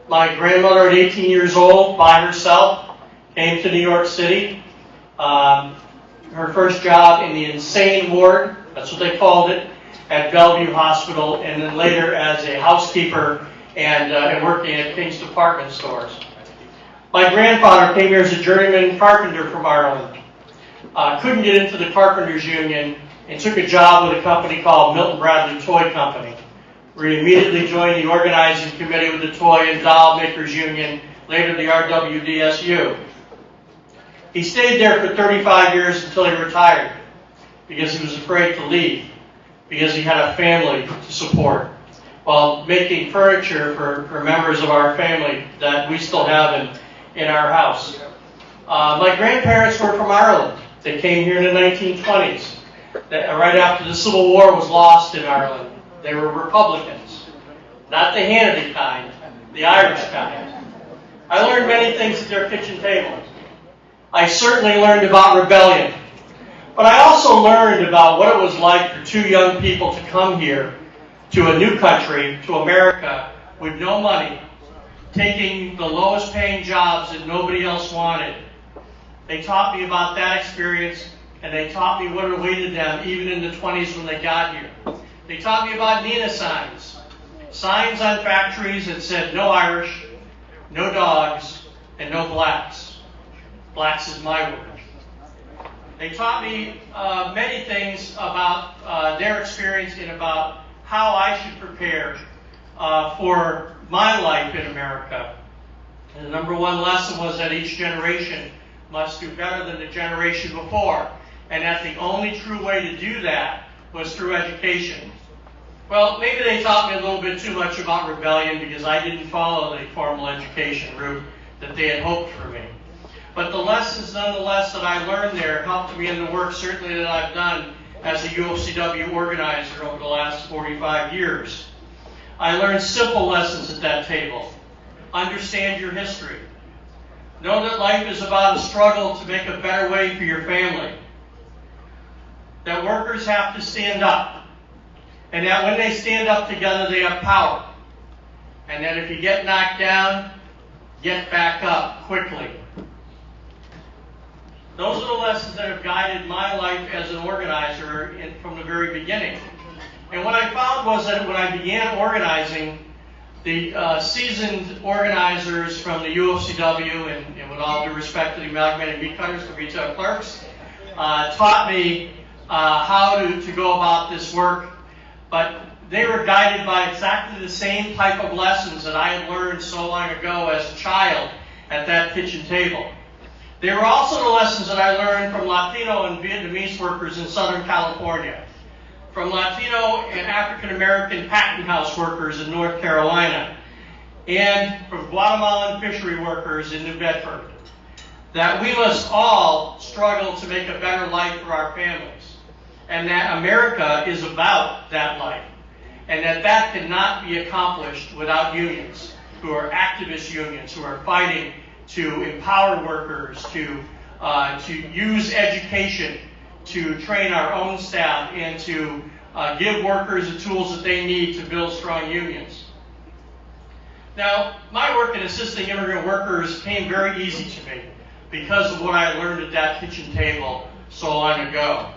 My grandmother at 18 years old, by herself, came to New York City. Her first job in the insane ward, that's what they called it, at Bellevue Hospital, and then later as a housekeeper and working at King's department stores. My grandfather came here as a journeyman carpenter from Arnold. Couldn't get into the Carpenters Union and took a job with a company called Milton Bradley Toy Company, where he immediately joined the organizing committee with the Toy and Doll Makers Union, later the RWDSU. He stayed there for 35 years until he retired, because he was afraid to leave, because he had a family to support, while making furniture for members of our family that we still have in our house. My grandparents were from Ireland. They came here in the 1920s. Right after the Civil War was lost in Ireland. They were Republicans. Not the Hannity kind, the Irish kind. I learned many things at their kitchen table. I certainly learned about rebellion. But I also learned about what it was like for two young people to come here to a new country, to America, with no money, taking the lowest paying jobs that nobody else wanted. They taught me about that experience, and they taught me what awaited them even in the 20s when they got here. They taught me about Nina signs. Signs on factories that said no Irish, no dogs, and no blacks. Blacks is my word. They taught me many things about their experience and about how I should prepare for my life in America. And the number one lesson was that each generation must do better than the generation before, and that the only true way to do that was through education. Well, maybe they taught me a little bit too much about rebellion because I didn't follow the formal education route that they had hoped for me. But the lessons, nonetheless, that I learned there helped me in the work, certainly, that I've done as a UFCW organizer over the last 45 years. I learned simple lessons at that table. Understand your history. Know that life is about a struggle to make a better way for your family. That workers have to stand up. And that when they stand up together, they have power. And that if you get knocked down, get back up quickly. Those are the lessons that have guided my life as an organizer from the very beginning. And what I found was that when I began organizing, the seasoned organizers from the UFCW, and with all due respect to the amalgamated meat cutters, the retail clerks, taught me how to go about this work. But they were guided by exactly the same type of lessons that I had learned so long ago as a child at that kitchen table. They were also the lessons that I learned from Latino and Vietnamese workers in Southern California, from Latino and African American packing house workers in North Carolina, and from Guatemalan fishery workers in New Bedford. that we must all struggle to make a better life for our families, and that America is about that life, and that cannot be accomplished without unions, who are activist unions, who are fighting to empower workers, to use education to train our own staff and to give workers the tools that they need to build strong unions. Now, my work in assisting immigrant workers came very easy to me because of what I learned at that kitchen table so long ago.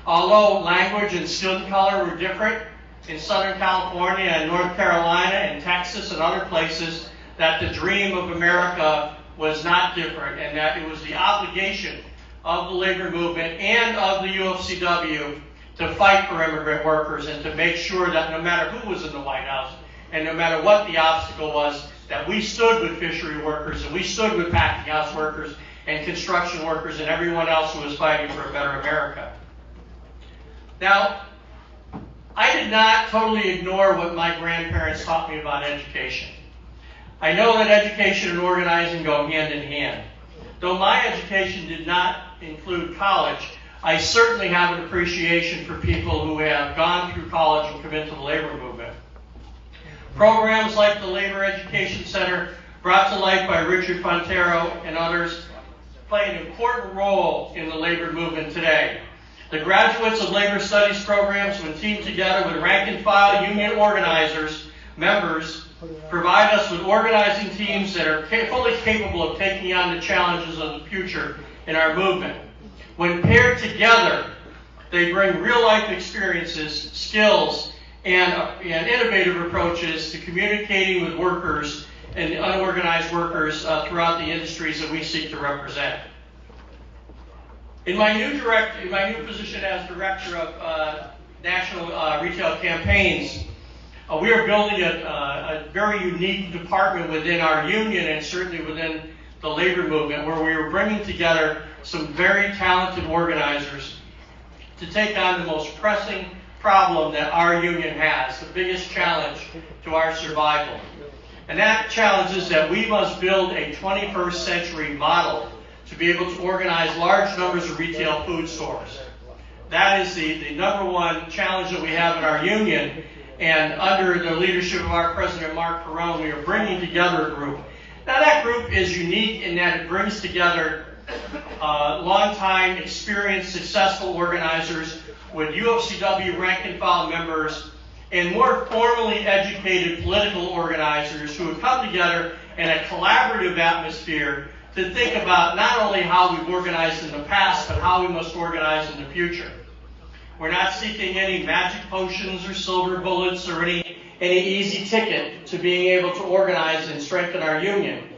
Although language and skin color were different in Southern California and North Carolina and Texas and other places, that the dream of America was not different, and that it was the obligation of the labor movement and of the UFCW to fight for immigrant workers and to make sure that no matter who was in the White House and no matter what the obstacle was, that we stood with fishery workers and we stood with packing house workers and construction workers and everyone else who was fighting for a better America. Now, I did not totally ignore what my grandparents taught me about education. I know that education and organizing go hand in hand. Though my education did not include college, I certainly have an appreciation for people who have gone through college and come into the labor movement. Programs like the Labor Education Center, brought to life by Richard Fontero and others, play an important role in the labor movement today. The graduates of labor studies programs, when teamed together with rank and file union organizers, members, provide us with organizing teams that are fully capable of taking on the challenges of the future in our movement. When paired together, they bring real-life experiences, skills, and innovative approaches to communicating with workers and unorganized workers throughout the industries that we seek to represent. In my new position as Director of National Retail Campaigns, we are building a very unique department within our union and certainly within the labor movement, where we are bringing together some very talented organizers to take on the most pressing problem that our union has, the biggest challenge to our survival. And that challenge is that we must build a 21st century model to be able to organize large numbers of retail food stores. That is the number one challenge that we have in our union. And under the leadership of our President, Mark Perone, we are bringing together a group. Now, that group is unique in that it brings together long-time, experienced, successful organizers with UFCW rank-and-file members and more formally educated political organizers who have come together in a collaborative atmosphere to think about not only how we've organized in the past, but how we must organize in the future. We're not seeking any magic potions or silver bullets or any easy ticket to being able to organize and strengthen our union.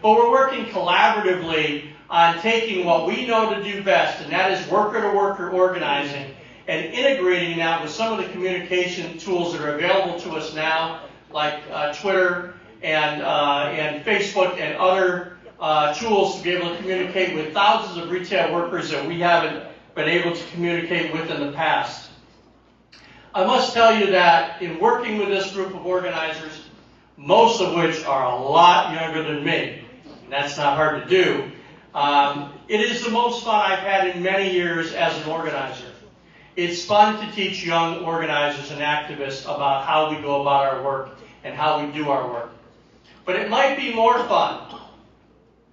But we're working collaboratively on taking what we know to do best, and that is worker-to-worker organizing, and integrating that with some of the communication tools that are available to us now, like Twitter and Facebook and other tools to be able to communicate with thousands of retail workers that we haven't been able to communicate with in the past. I must tell you that in working with this group of organizers, most of which are a lot younger than me, and that's not hard to do, it is the most fun I've had in many years as an organizer. It's fun to teach young organizers and activists about how we go about our work and how we do our work. But it might be more fun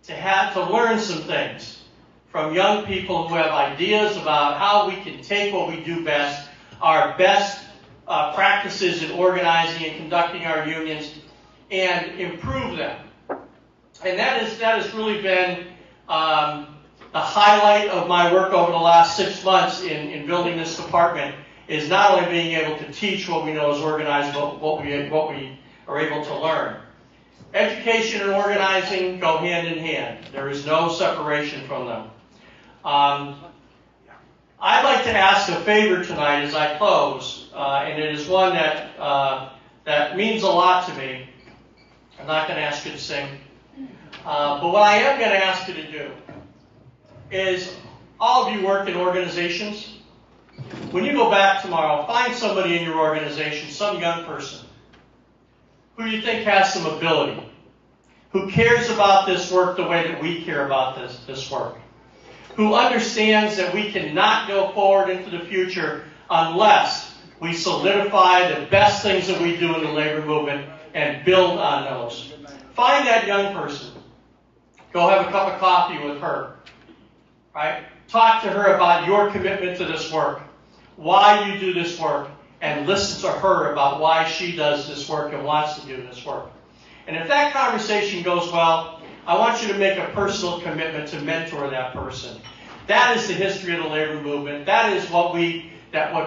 to learn some things from young people who have ideas about how we can take what we do best, our best practices in organizing and conducting our unions, and improve them. And that has really been the highlight of my work over the last 6 months in building this department, is not only being able to teach what we know is organized, but what we are able to learn. Education and organizing go hand in hand. There is no separation from them. I'd like to ask a favor tonight as I close, and it is one that means a lot to me. I'm not going to ask you to sing. But what I am going to ask you to do is, all of you work in organizations. When you go back tomorrow, find somebody in your organization, some young person, who you think has some ability. who cares about this work the way that we care about this work, who understands that we cannot go forward into the future unless we solidify the best things that we do in the labor movement and build on those. Find that young person. Go have a cup of coffee with her. Right? Talk to her about your commitment to this work, why you do this work, and listen to her about why she does this work and wants to do this work. And if that conversation goes well, I want you to make a personal commitment to mentor that person. That is the history of the labor movement. That is what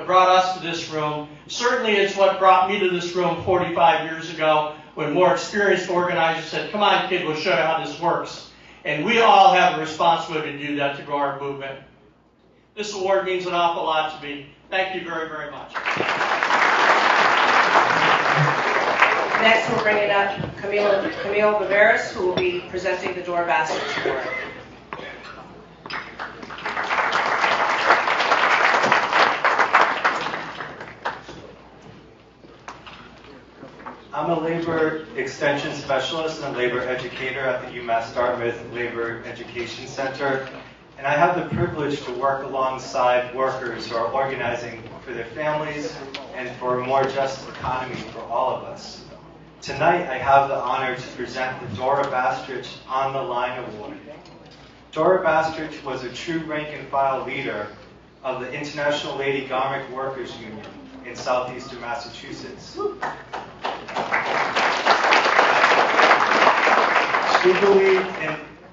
brought us to this room. Certainly it's what brought me to this room 45 years ago when more experienced organizers said, come on, kid, we'll show you how this works. And we all have a responsibility to do that to grow our movement. This award means an awful lot to me. Thank you very, very much. Next, we're bringing up Camille Viveras, who will be presenting the Dora Bastrich Award. I'm a labor extension specialist and a labor educator at the UMass Dartmouth Labor Education Center, and I have the privilege to work alongside workers who are organizing for their families and for a more just economy for all of us. Tonight, I have the honor to present the Dora Bastrich On the Line Award. Dora Bastrich was a true rank-and-file leader of the International Lady Garment Workers Union in southeastern Massachusetts. She believed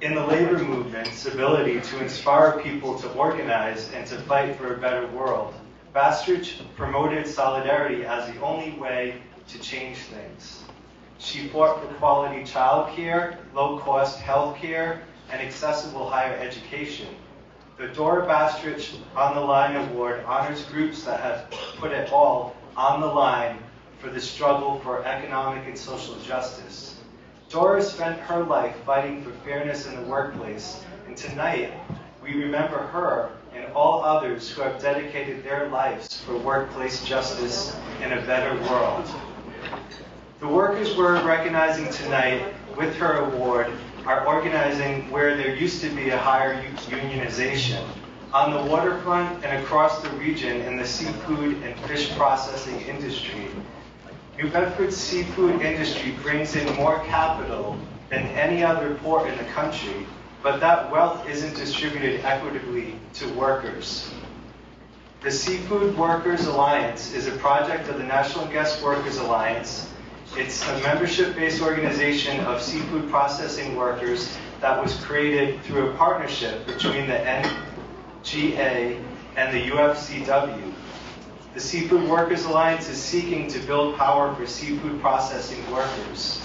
in the labor movement's ability to inspire people to organize and to fight for a better world. Bastrich promoted solidarity as the only way to change things. She fought for quality child care, low-cost health care, and accessible higher education. The Dora Bastrich On the Line Award honors groups that have put it all on the line for the struggle for economic and social justice. Dora spent her life fighting for fairness in the workplace, and tonight we remember her and all others who have dedicated their lives for workplace justice and a better world. The workers we're recognizing tonight with her award are organizing where there used to be a higher unionization, on the waterfront and across the region in the seafood and fish processing industry. New Bedford's seafood industry brings in more capital than any other port in the country, but that wealth isn't distributed equitably to workers. The Seafood Workers Alliance is a project of the National Guest Workers Alliance. It's a membership-based organization of seafood processing workers that was created through a partnership between the NGA and the UFCW. The Seafood Workers Alliance is seeking to build power for seafood processing workers.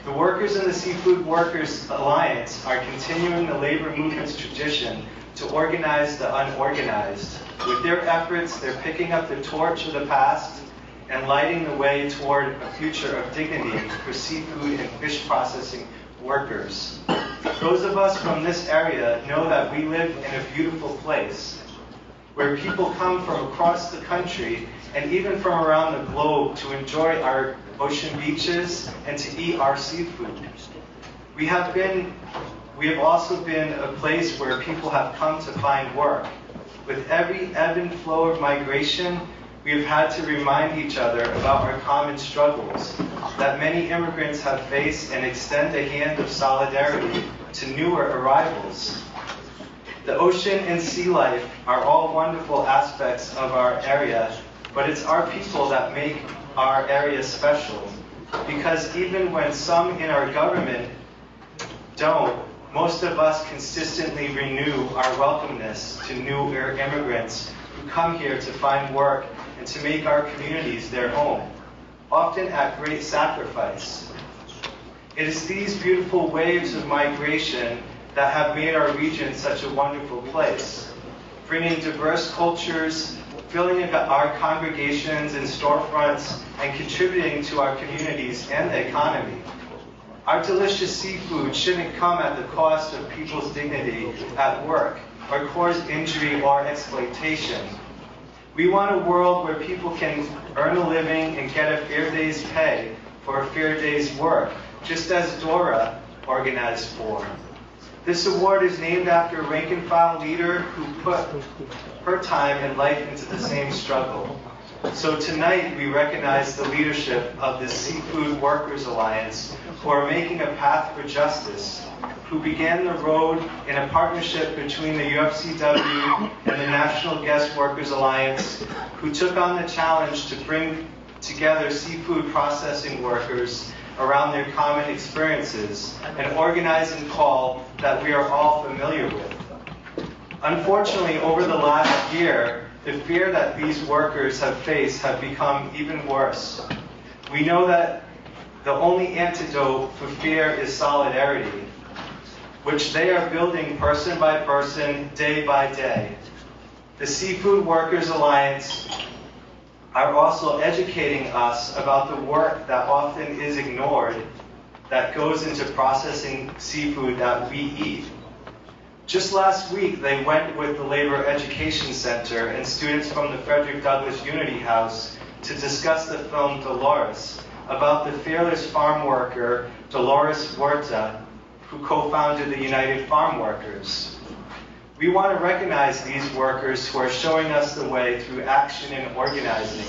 The workers in the Seafood Workers Alliance are continuing the labor movement's tradition to organize the unorganized. With their efforts, they're picking up the torch of the past and lighting the way toward a future of dignity for seafood and fish processing workers. Those of us from this area know that we live in a beautiful place where people come from across the country and even from around the globe to enjoy our ocean beaches and to eat our seafood. We have also been a place where people have come to find work. With every ebb and flow of migration, we have had to remind each other about our common struggles that many immigrants have faced and extend a hand of solidarity to newer arrivals. The ocean and sea life are all wonderful aspects of our area, but it's our people that make our area special. Because even when some in our government don't, most of us consistently renew our welcomeness to new immigrants who come here to find work and to make our communities their home, often at great sacrifice. It is these beautiful waves of migration that have made our region such a wonderful place, bringing diverse cultures, filling our congregations and storefronts, and contributing to our communities and the economy. Our delicious seafood shouldn't come at the cost of people's dignity at work or cause injury or exploitation. We want a world where people can earn a living and get a fair day's pay for a fair day's work, just as Dora organized for. This award is named after a rank-and-file leader who put her time and life into the same struggle. So tonight we recognize the leadership of the Seafood Workers Alliance, who are making a path for justice, who began the road in a partnership between the UFCW and the National Guest Workers Alliance, who took on the challenge to bring together seafood processing workers around their common experiences, an organizing call that we are all familiar with. Unfortunately, over the last year, the fear that these workers have faced have become even worse. We know that the only antidote for fear is solidarity, which they are building person by person, day by day. The Seafood Workers Alliance are also educating us about the work that often is ignored that goes into processing seafood that we eat. Just last week, they went with the Labor Education Center and students from the Frederick Douglass Unity House to discuss the film Dolores, about the fearless farm worker Dolores Huerta, who co-founded the United Farm Workers. We want to recognize these workers who are showing us the way through action and organizing.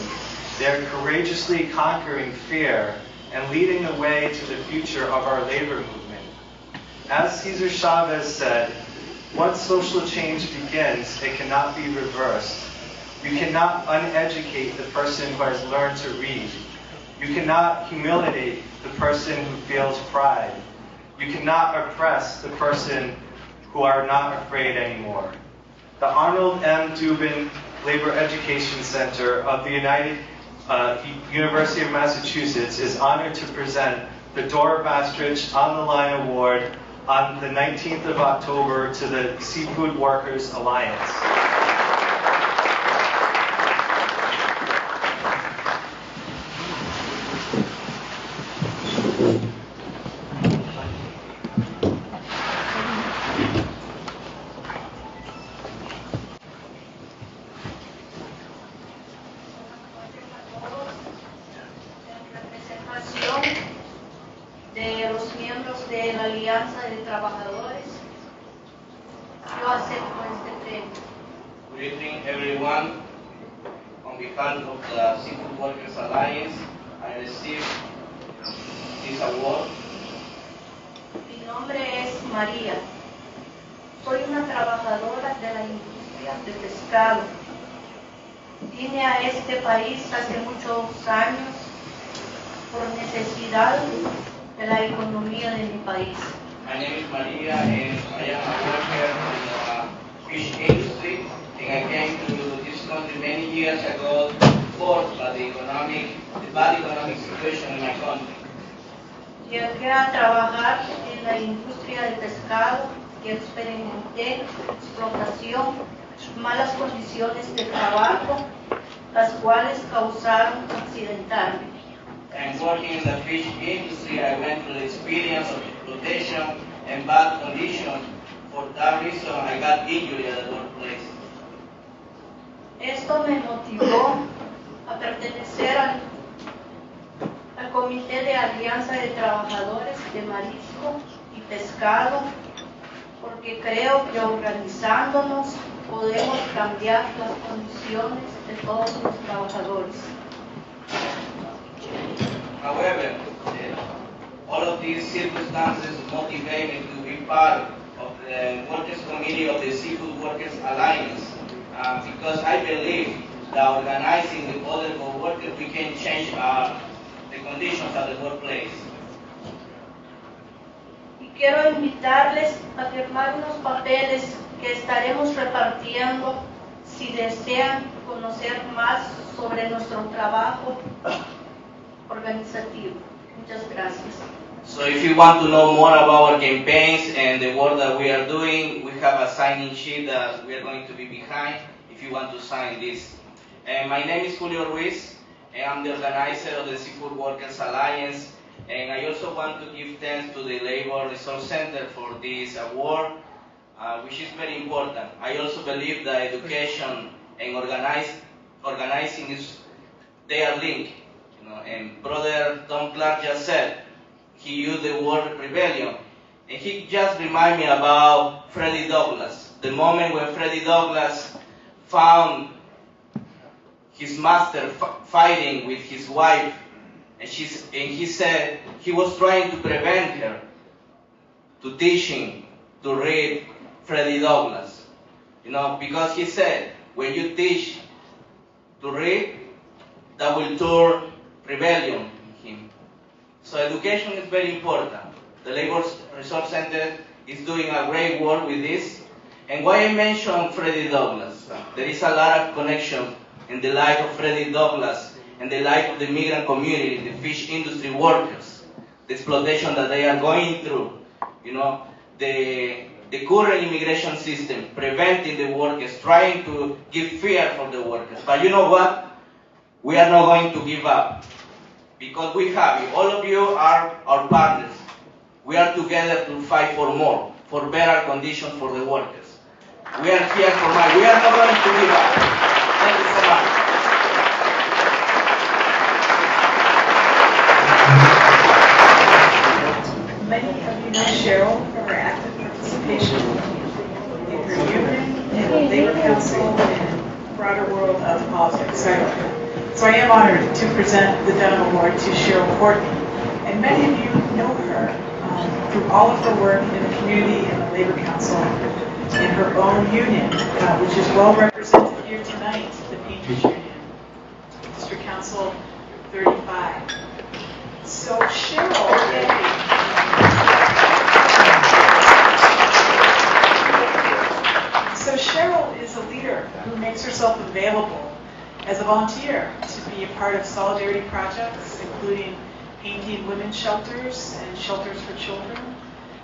They're courageously conquering fear and leading the way to the future of our labor movement. As Cesar Chavez said, once social change begins, it cannot be reversed. You cannot uneducate the person who has learned to read. You cannot humiliate the person who feels pride. You cannot oppress the person who are not afraid anymore. The Arnold M. Dubin Labor Education Center of the University of Massachusetts is honored to present the Dora Bastrich On the Line Award on the 19th of October to the Seafood Workers Alliance. De los miembros de la Alianza de Trabajadores, yo acepto este premio. Good evening, everyone. On behalf of the Seafood Workers Alliance, I received this award. Mi nombre es María. Soy una trabajadora de la industria de pescado. Vine a este país hace muchos años por necesidad de la economía de mi país. My name is Maria and I am a worker in the fish industry, and I came to this country many years ago forced by the bad economic situation in my country. Llegué a trabajar en la industria del pescado y experimenté explotación, malas condiciones de trabajo, las cuales causaron accidentarme. And working in the fish industry, I went through the experience of exploitation and bad conditions. For that reason, I got injured at the workplace. Esto me motivó a pertenecer al Comité de Alianza de Trabajadores de Marisco y Pescado, porque creo que organizándonos podemos cambiar las condiciones de todos los trabajadores. However, all of these circumstances motivate me to be part of the Workers' Committee of the Seafood Workers Alliance because I believe that organizing with other co-workers we can change the conditions at the workplace. Y quiero invitarles a firmar unos papeles que estaremos repartiendo si desean conocer más sobre nuestro trabajo organizativo. Muchas gracias. So if you want to know more about our campaigns and the work that we are doing, we have a signing sheet that we are going to be behind if you want to sign this. And my name is Julio Ruiz, and I'm the organizer of the Seafood Workers Alliance. And I also want to give thanks to the Labor Resource Center for this award, which is very important. I also believe that education and organizing they are linked. And Brother Tom Clark just said, he used the word rebellion. And he just reminded me about Freddie Douglass, the moment when Freddie Douglass found his master fighting with his wife, and he said he was trying to prevent her to teach him to read Freddie Douglass. Because he said, when you teach to read, that will turn rebellion in him. So education is very important. The Labor Resource Center is doing a great work with this. And why I mentioned Freddie Douglass? There is a lot of connection in the life of Freddie Douglass and the life of the migrant community, the fish industry workers, the exploitation that they are going through. The current immigration system preventing the workers, trying to give fear for the workers. But you know what? We are not going to give up because we have you. All of you are our partners. We are together to fight for more, for better conditions for the workers. We are here for more. We are not going to give up. Thank you so much. Many of you know Cheryl for her active participation in her union, in the Labor Council, and the broader world of politics. So I am honored to present the Dunham Award to Cheryl Courtney. And many of you know her through all of her work in the community and the Labor Council in her own union, which is well represented here tonight, the Painters Union, District Council 35. So Cheryl is a leader who makes herself available as a volunteer to be a part of solidarity projects, including painting women's shelters and shelters for children.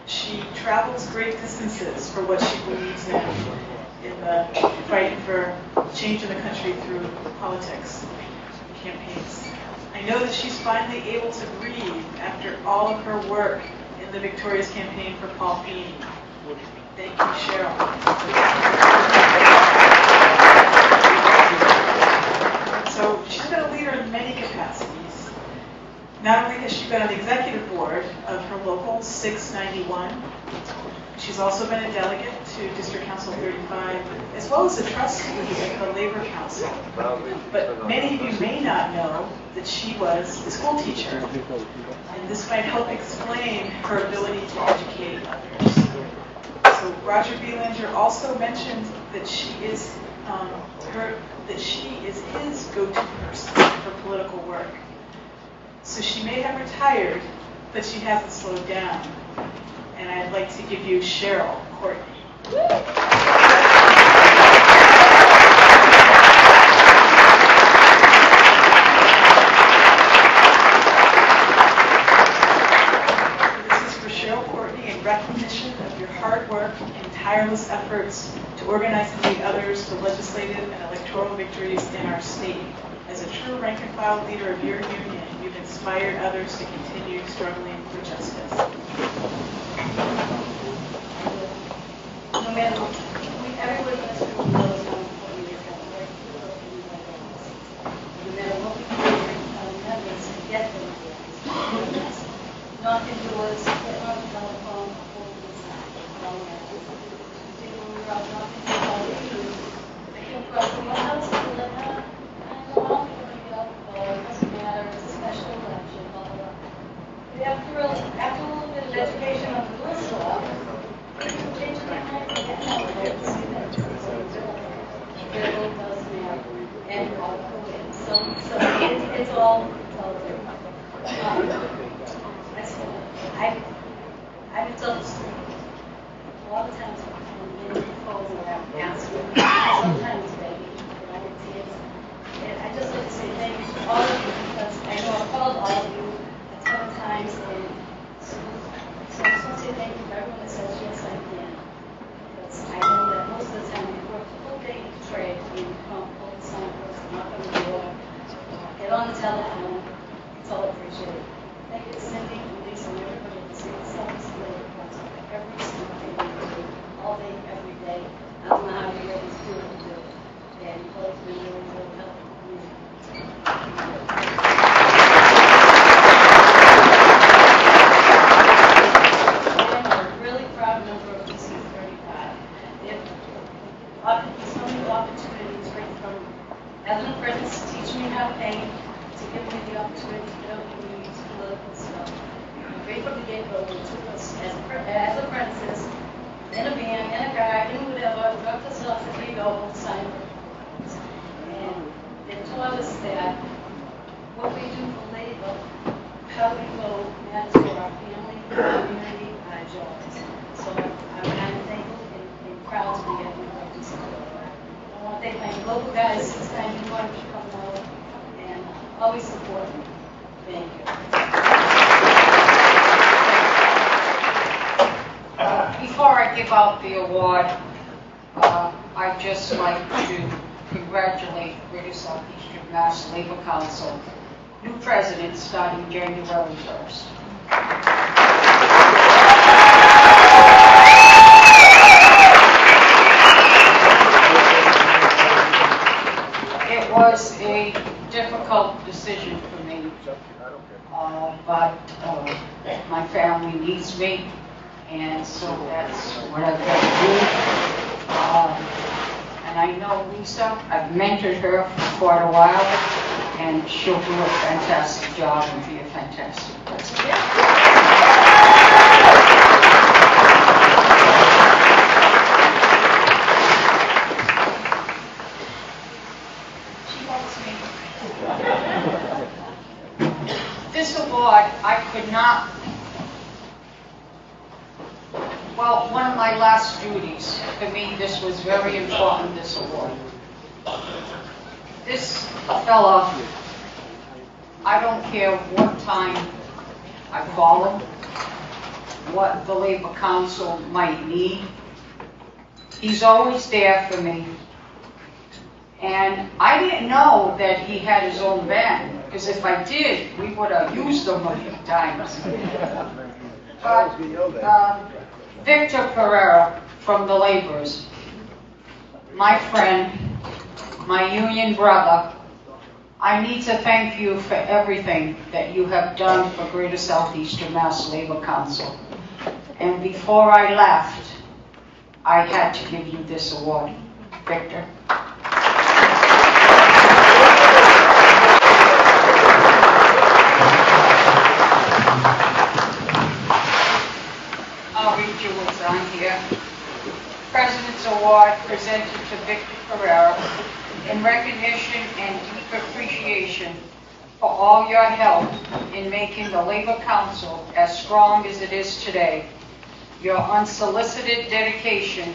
She travels great distances for what she believes in the fight for change in the country through politics campaigns. I know that she's finally able to breathe after all of her work in the Victoria's campaign for Paul Feeney. Thank you, Cheryl. So she's been a leader in many capacities. Not only has she been on the executive board of her local 691, she's also been a delegate to District Council 35, as well as a trustee of the Labor Council. But many of you may not know that she was a school teacher, and this might help explain her ability to educate others. So Roger Belanger also mentioned that she is his go-to person for political work. So she may have retired, but she hasn't slowed down. And I'd like to give you Cheryl Courtney. This is for Cheryl Courtney in recognition of your hard work and tireless efforts to organize and lead others to legislative and electoral victories in our state. As a true rank-and-file leader of your union, you've inspired others to continue struggling for justice. No matter what, everybody in this room knows how important your work is. No matter what we do, members get them. Nothing to us, get on the telephone, hold this out. People are nothing to all we do. They can go from one house to the other. It doesn't matter, it's a special election, blah, blah, blah. After a little bit of education on the list law, change their mind again. Their vote does matter. And so it's all different. I've been told a lot of times when getting calls and I'm answering, sometimes maybe, but I would see it. And I just like to say thank you to all of you because I know I've called all of you a ton of times, and so I just want to say thank you to everyone that says yes, I can. Because I know that most of the time we work the whole day to pray, and you come, hold the signpost, knock on the door, get on the telephone. It's all appreciated. Thank you to Cindy and Lisa and everybody at the State Service and Labor Council for every single thing you do, all day, every day. I don't know how you always do it, you do it. And you both been really, really helpful. giving me the opportunity to help me with political stuff. I'm grateful to get over to us as apprentices, in a van, in a car, in whatever, drug to stuff that we go, sign reports. And they taught us that what we do for labor, how we go, matters for our family, our community, our jobs. So I'm kind of thankful and proud to be at the practice. I want to thank my local guys, 691 for coming out and always support me. Thank you. Before I give out the award, I'd just like to congratulate Greater Southeastern Mass Labor Council, new president starting January 1st. It was a difficult decision for me, but my family needs me, and so that's what I've got to do. And I know Lisa, I've mentored her for quite a while, and she'll do a fantastic job and be a fantastic president. This award, I could not, well, one of my last duties, for me, this was very important, this award. This fella, I don't care what time I call him, what the Labor Council might need, he's always there for me. And I didn't know that he had his own band, because if I did, we would have used them a few times. But Victor Pereira from the Laborers, my friend, my union brother, I need to thank you for everything that you have done for Greater Southeastern Mass Labor Council. And before I left, I had to give you this award. Victor. I'll read you what's on here. President's Award presented to Victor Pereira in recognition and deep appreciation for all your help in making the Labor Council as strong as it is today. Your unsolicited dedication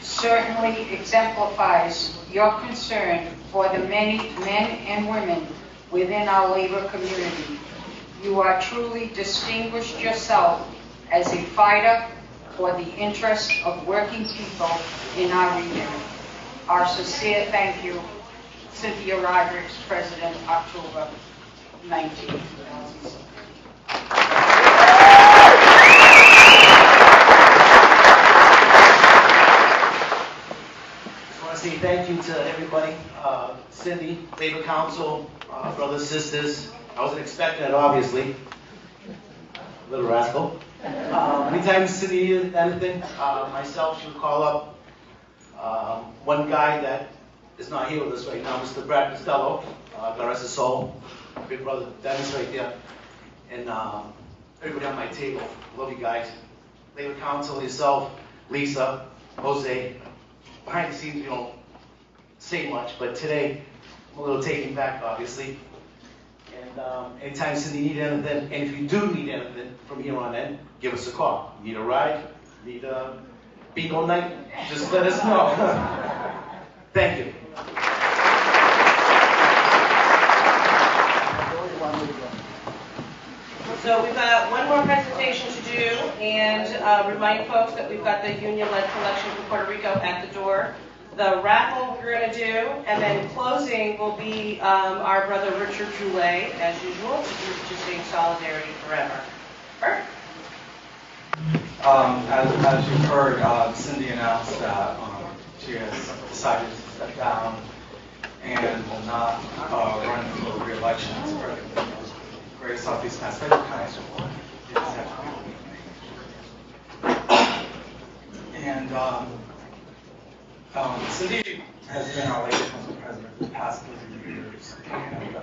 certainly exemplifies your concern for the many men and women within our labor community. You are truly distinguished yourself as a fighter for the interest of working people in our region. Our sincere thank you, Cynthia Rodriguez, President, October 19, 2006. I want to say thank you to everybody, Cindy, Labor Council, brothers, sisters. I wasn't expecting it, obviously. Little rascal. Anytime Cindy needed anything, myself, she would call up one guy that is not here with us right now, Mr. Brad Costello, God rest his soul, big brother Dennis right there, and everybody on my table. Love you guys. Labor Council, yourself, Lisa, Jose. Behind the scenes, we don't say much, but today, I'm a little taken back, obviously. And anytime Cindy needs anything, and if you do need anything from here on in, give us a call. Need a ride? Need a bingo night? Just let us know. Thank you. So we've got one more presentation to do, and remind folks that we've got the union-led collection from Puerto Rico at the door. The raffle we're going to do, and then closing will be our brother Richard Joulet, as usual, to sing Solidarity Forever. Bert? As you've heard, Cindy announced that she has decided to step down and will not run for re-election as president of Greater Southeast Mass Labor Council. And Cindy has been our Labor Council president for the past 30 years. And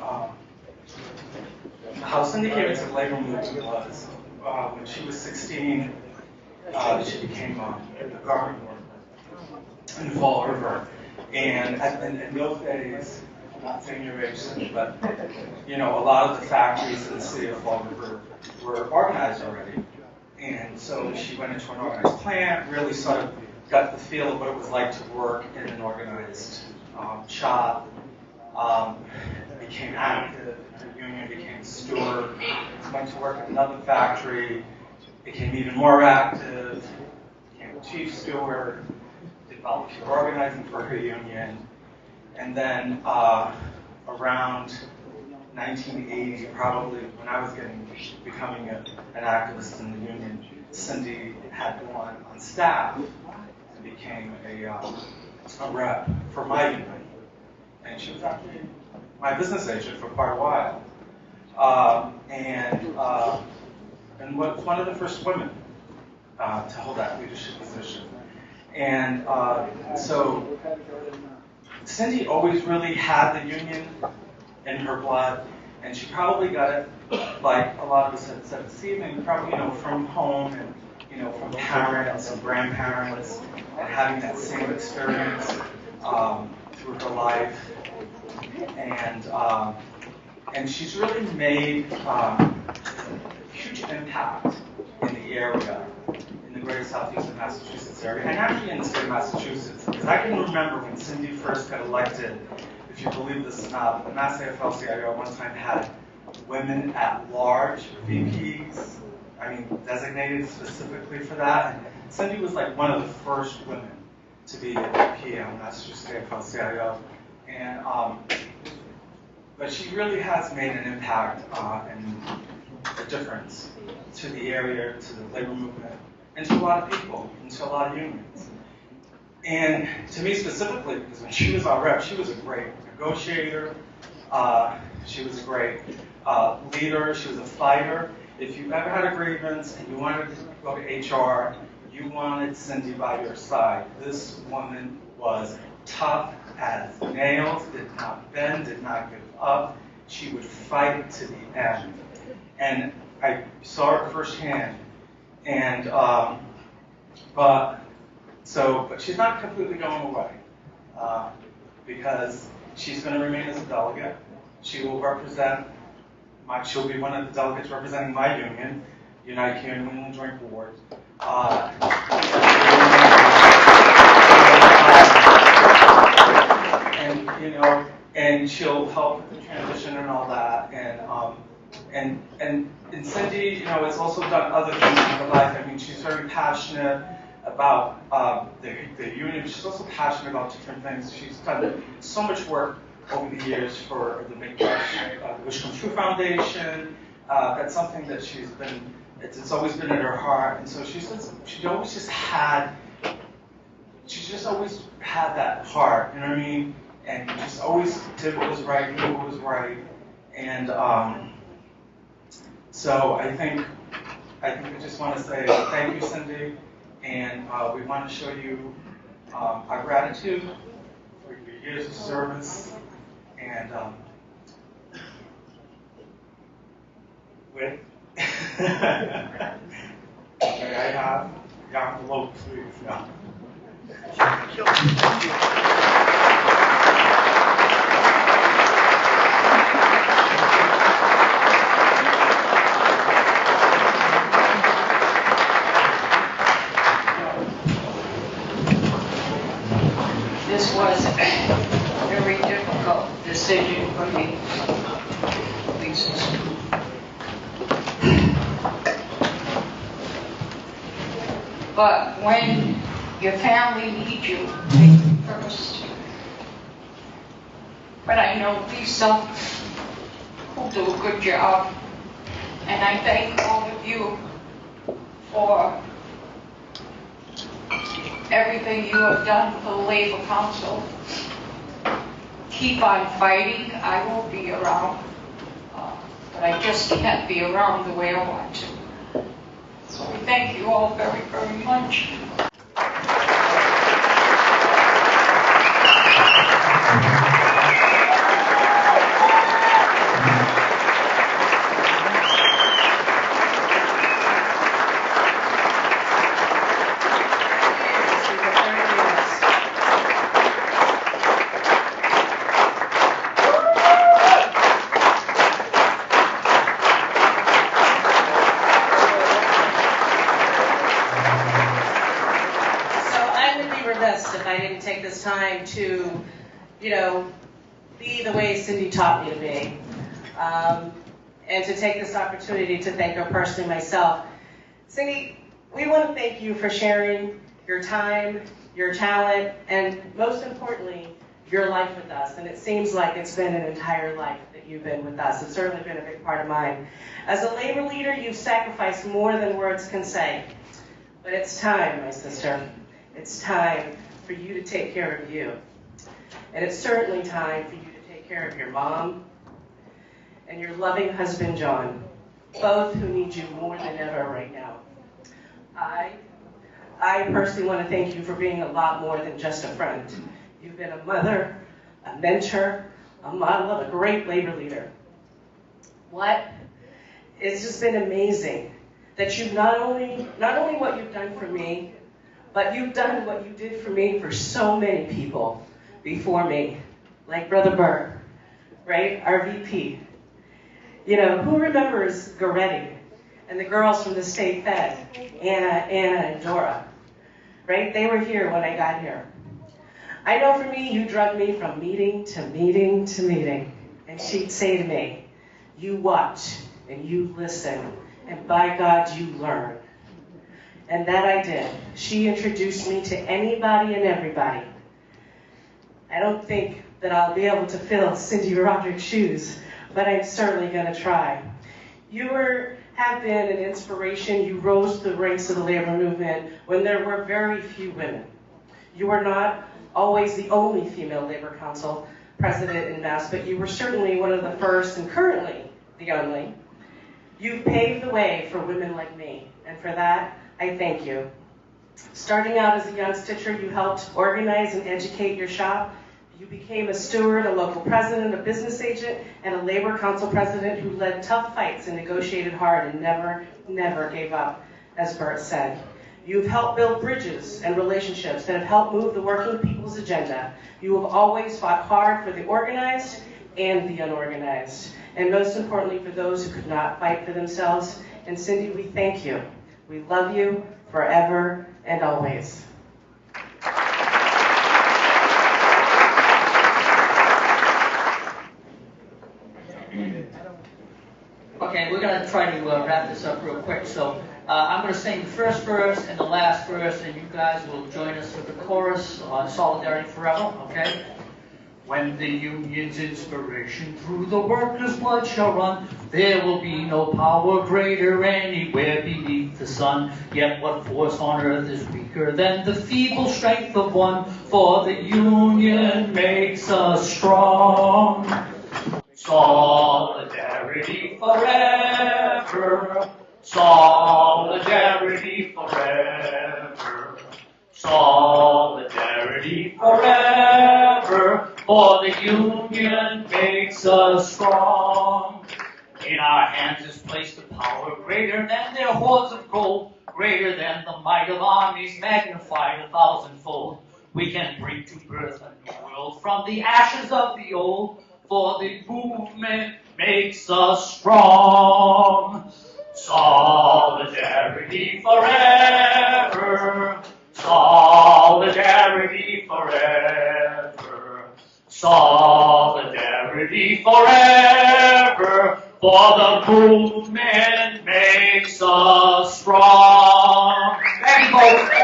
how Cindy came into the labor movement was when she was 16, she became a garment worker in Fall River. And in those days, I'm not saying your age, Cindy, but a lot of the factories in the city of Fall River were organized already. And so she went into an organized plant, really sort of got the feel of what it was like to work in an organized shop, became active, her union became steward, went to work at another factory, became even more active, became chief steward, did volunteer organizing for her union, and then around 1980, probably when I was becoming an activist in the union, Cindy had gone on staff and became a rep for my union. And she was actually my business agent for quite a while. And was one of the first women to hold that leadership position. And so Cindy always really had the union in her blood, and she probably got it, like a lot of us had said this evening, probably from home and from parents and grandparents, and having that same experience through her life. And she's really made a huge impact in the area, in the greater southeastern Massachusetts area, and actually in the state of Massachusetts. Because I can remember when Cindy first got elected, if you believe this or not, the Mass AFL-CIO at one time had women at large, VPs, designated specifically for that. And Cindy was like one of the first women to be a VP on Massachusetts AFL-CIO. And but she really has made an impact and a difference to the area, to the labor movement, and to a lot of people, and to a lot of unions. And to me specifically, because when she was our rep, she was a great negotiator, she was a great leader, she was a fighter. If you ever had a grievance and you wanted to go to HR, you wanted Cindy by your side. This woman was tough as nails, did not bend, did not give up. She would fight to the end. And I saw her firsthand. And, but she's not completely going away because she's going to remain as a delegate. She will represent, she'll be one of the delegates representing my union, United Care New England Joint Board. And she'll help with the transition and all that. And Cindy, has also done other things in her life. She's very passionate about the union. She's also passionate about different things. She's done so much work over the years for the Wish Come True Foundation. That's something that it's always been in her heart. And so she just always had that heart, you know what I mean? And just always did what was right, knew what was right. And so I think we just want to say thank you, Cindy, and we want to show you our gratitude for your years of service. And may I have the envelope, please? Yeah. This was a very difficult decision for me. But when your family needs you, they first. But I know Lisa will do a good job. And I thank all of you for everything you have done for the Labor Council. Keep on fighting. I will be around. But I just can't be around the way I want to. So we thank you all very, very much. could take this time to, be the way Cindy taught me to be. And to take this opportunity to thank her personally myself. Cindy, we want to thank you for sharing your time, your talent, and most importantly, your life with us. And it seems like it's been an entire life that you've been with us. It's certainly been a big part of mine. As a labor leader, you've sacrificed more than words can say. But it's time, my sister. It's time for you to take care of you. And it's certainly time for you to take care of your mom and your loving husband, John, both who need you more than ever right now. I personally want to thank you for being a lot more than just a friend. You've been a mother, a mentor, a model of a great labor leader. It's just been amazing that you've not only what you've done for me, but you've done what you did for me for so many people before me, like Brother Burr, right? Our VP. Who remembers Goretti and the girls from the State Fed, Anna, and Dora, right? They were here when I got here. I know for me, you drugged me from meeting to meeting to meeting. And she'd say to me, you watch and you listen, and by God, you learn. And that I did. She introduced me to anybody and everybody. I don't think that I'll be able to fill Cindy Roderick's shoes, but I'm certainly going to try. You have been an inspiration. You rose to the ranks of the labor movement when there were very few women. You were not always the only female labor council president in Mass, but you were certainly one of the first and currently the only. You've paved the way for women like me, and for that, I thank you. Starting out as a young stitcher, you helped organize and educate your shop. You became a steward, a local president, a business agent, and a labor council president who led tough fights and negotiated hard and never gave up, as Bert said. You've helped build bridges and relationships that have helped move the working people's agenda. You have always fought hard for the organized and the unorganized, and most importantly for those who could not fight for themselves. And Cindy, we thank you. We love you forever and always. Okay, we're going to try to wrap this up real quick. So I'm going to sing the first verse and the last verse, and you guys will join us with the chorus on Solidarity Forever, okay? When the union's inspiration through the workers' blood shall run, there will be no power greater anywhere beneath the sun. Yet what force on earth is weaker than the feeble strength of one? For the union makes us strong. Solidarity forever. Solidarity forever. Solidarity forever. For the union makes us strong. In our hands is placed a power greater than their hoards of gold, greater than the might of armies magnified 1,000-fold. We can bring to birth a new world from the ashes of the old, for the movement makes us strong. Solidarity forever. Solidarity forever. Solidarity forever. For the movement makes us strong. Thank you, folks.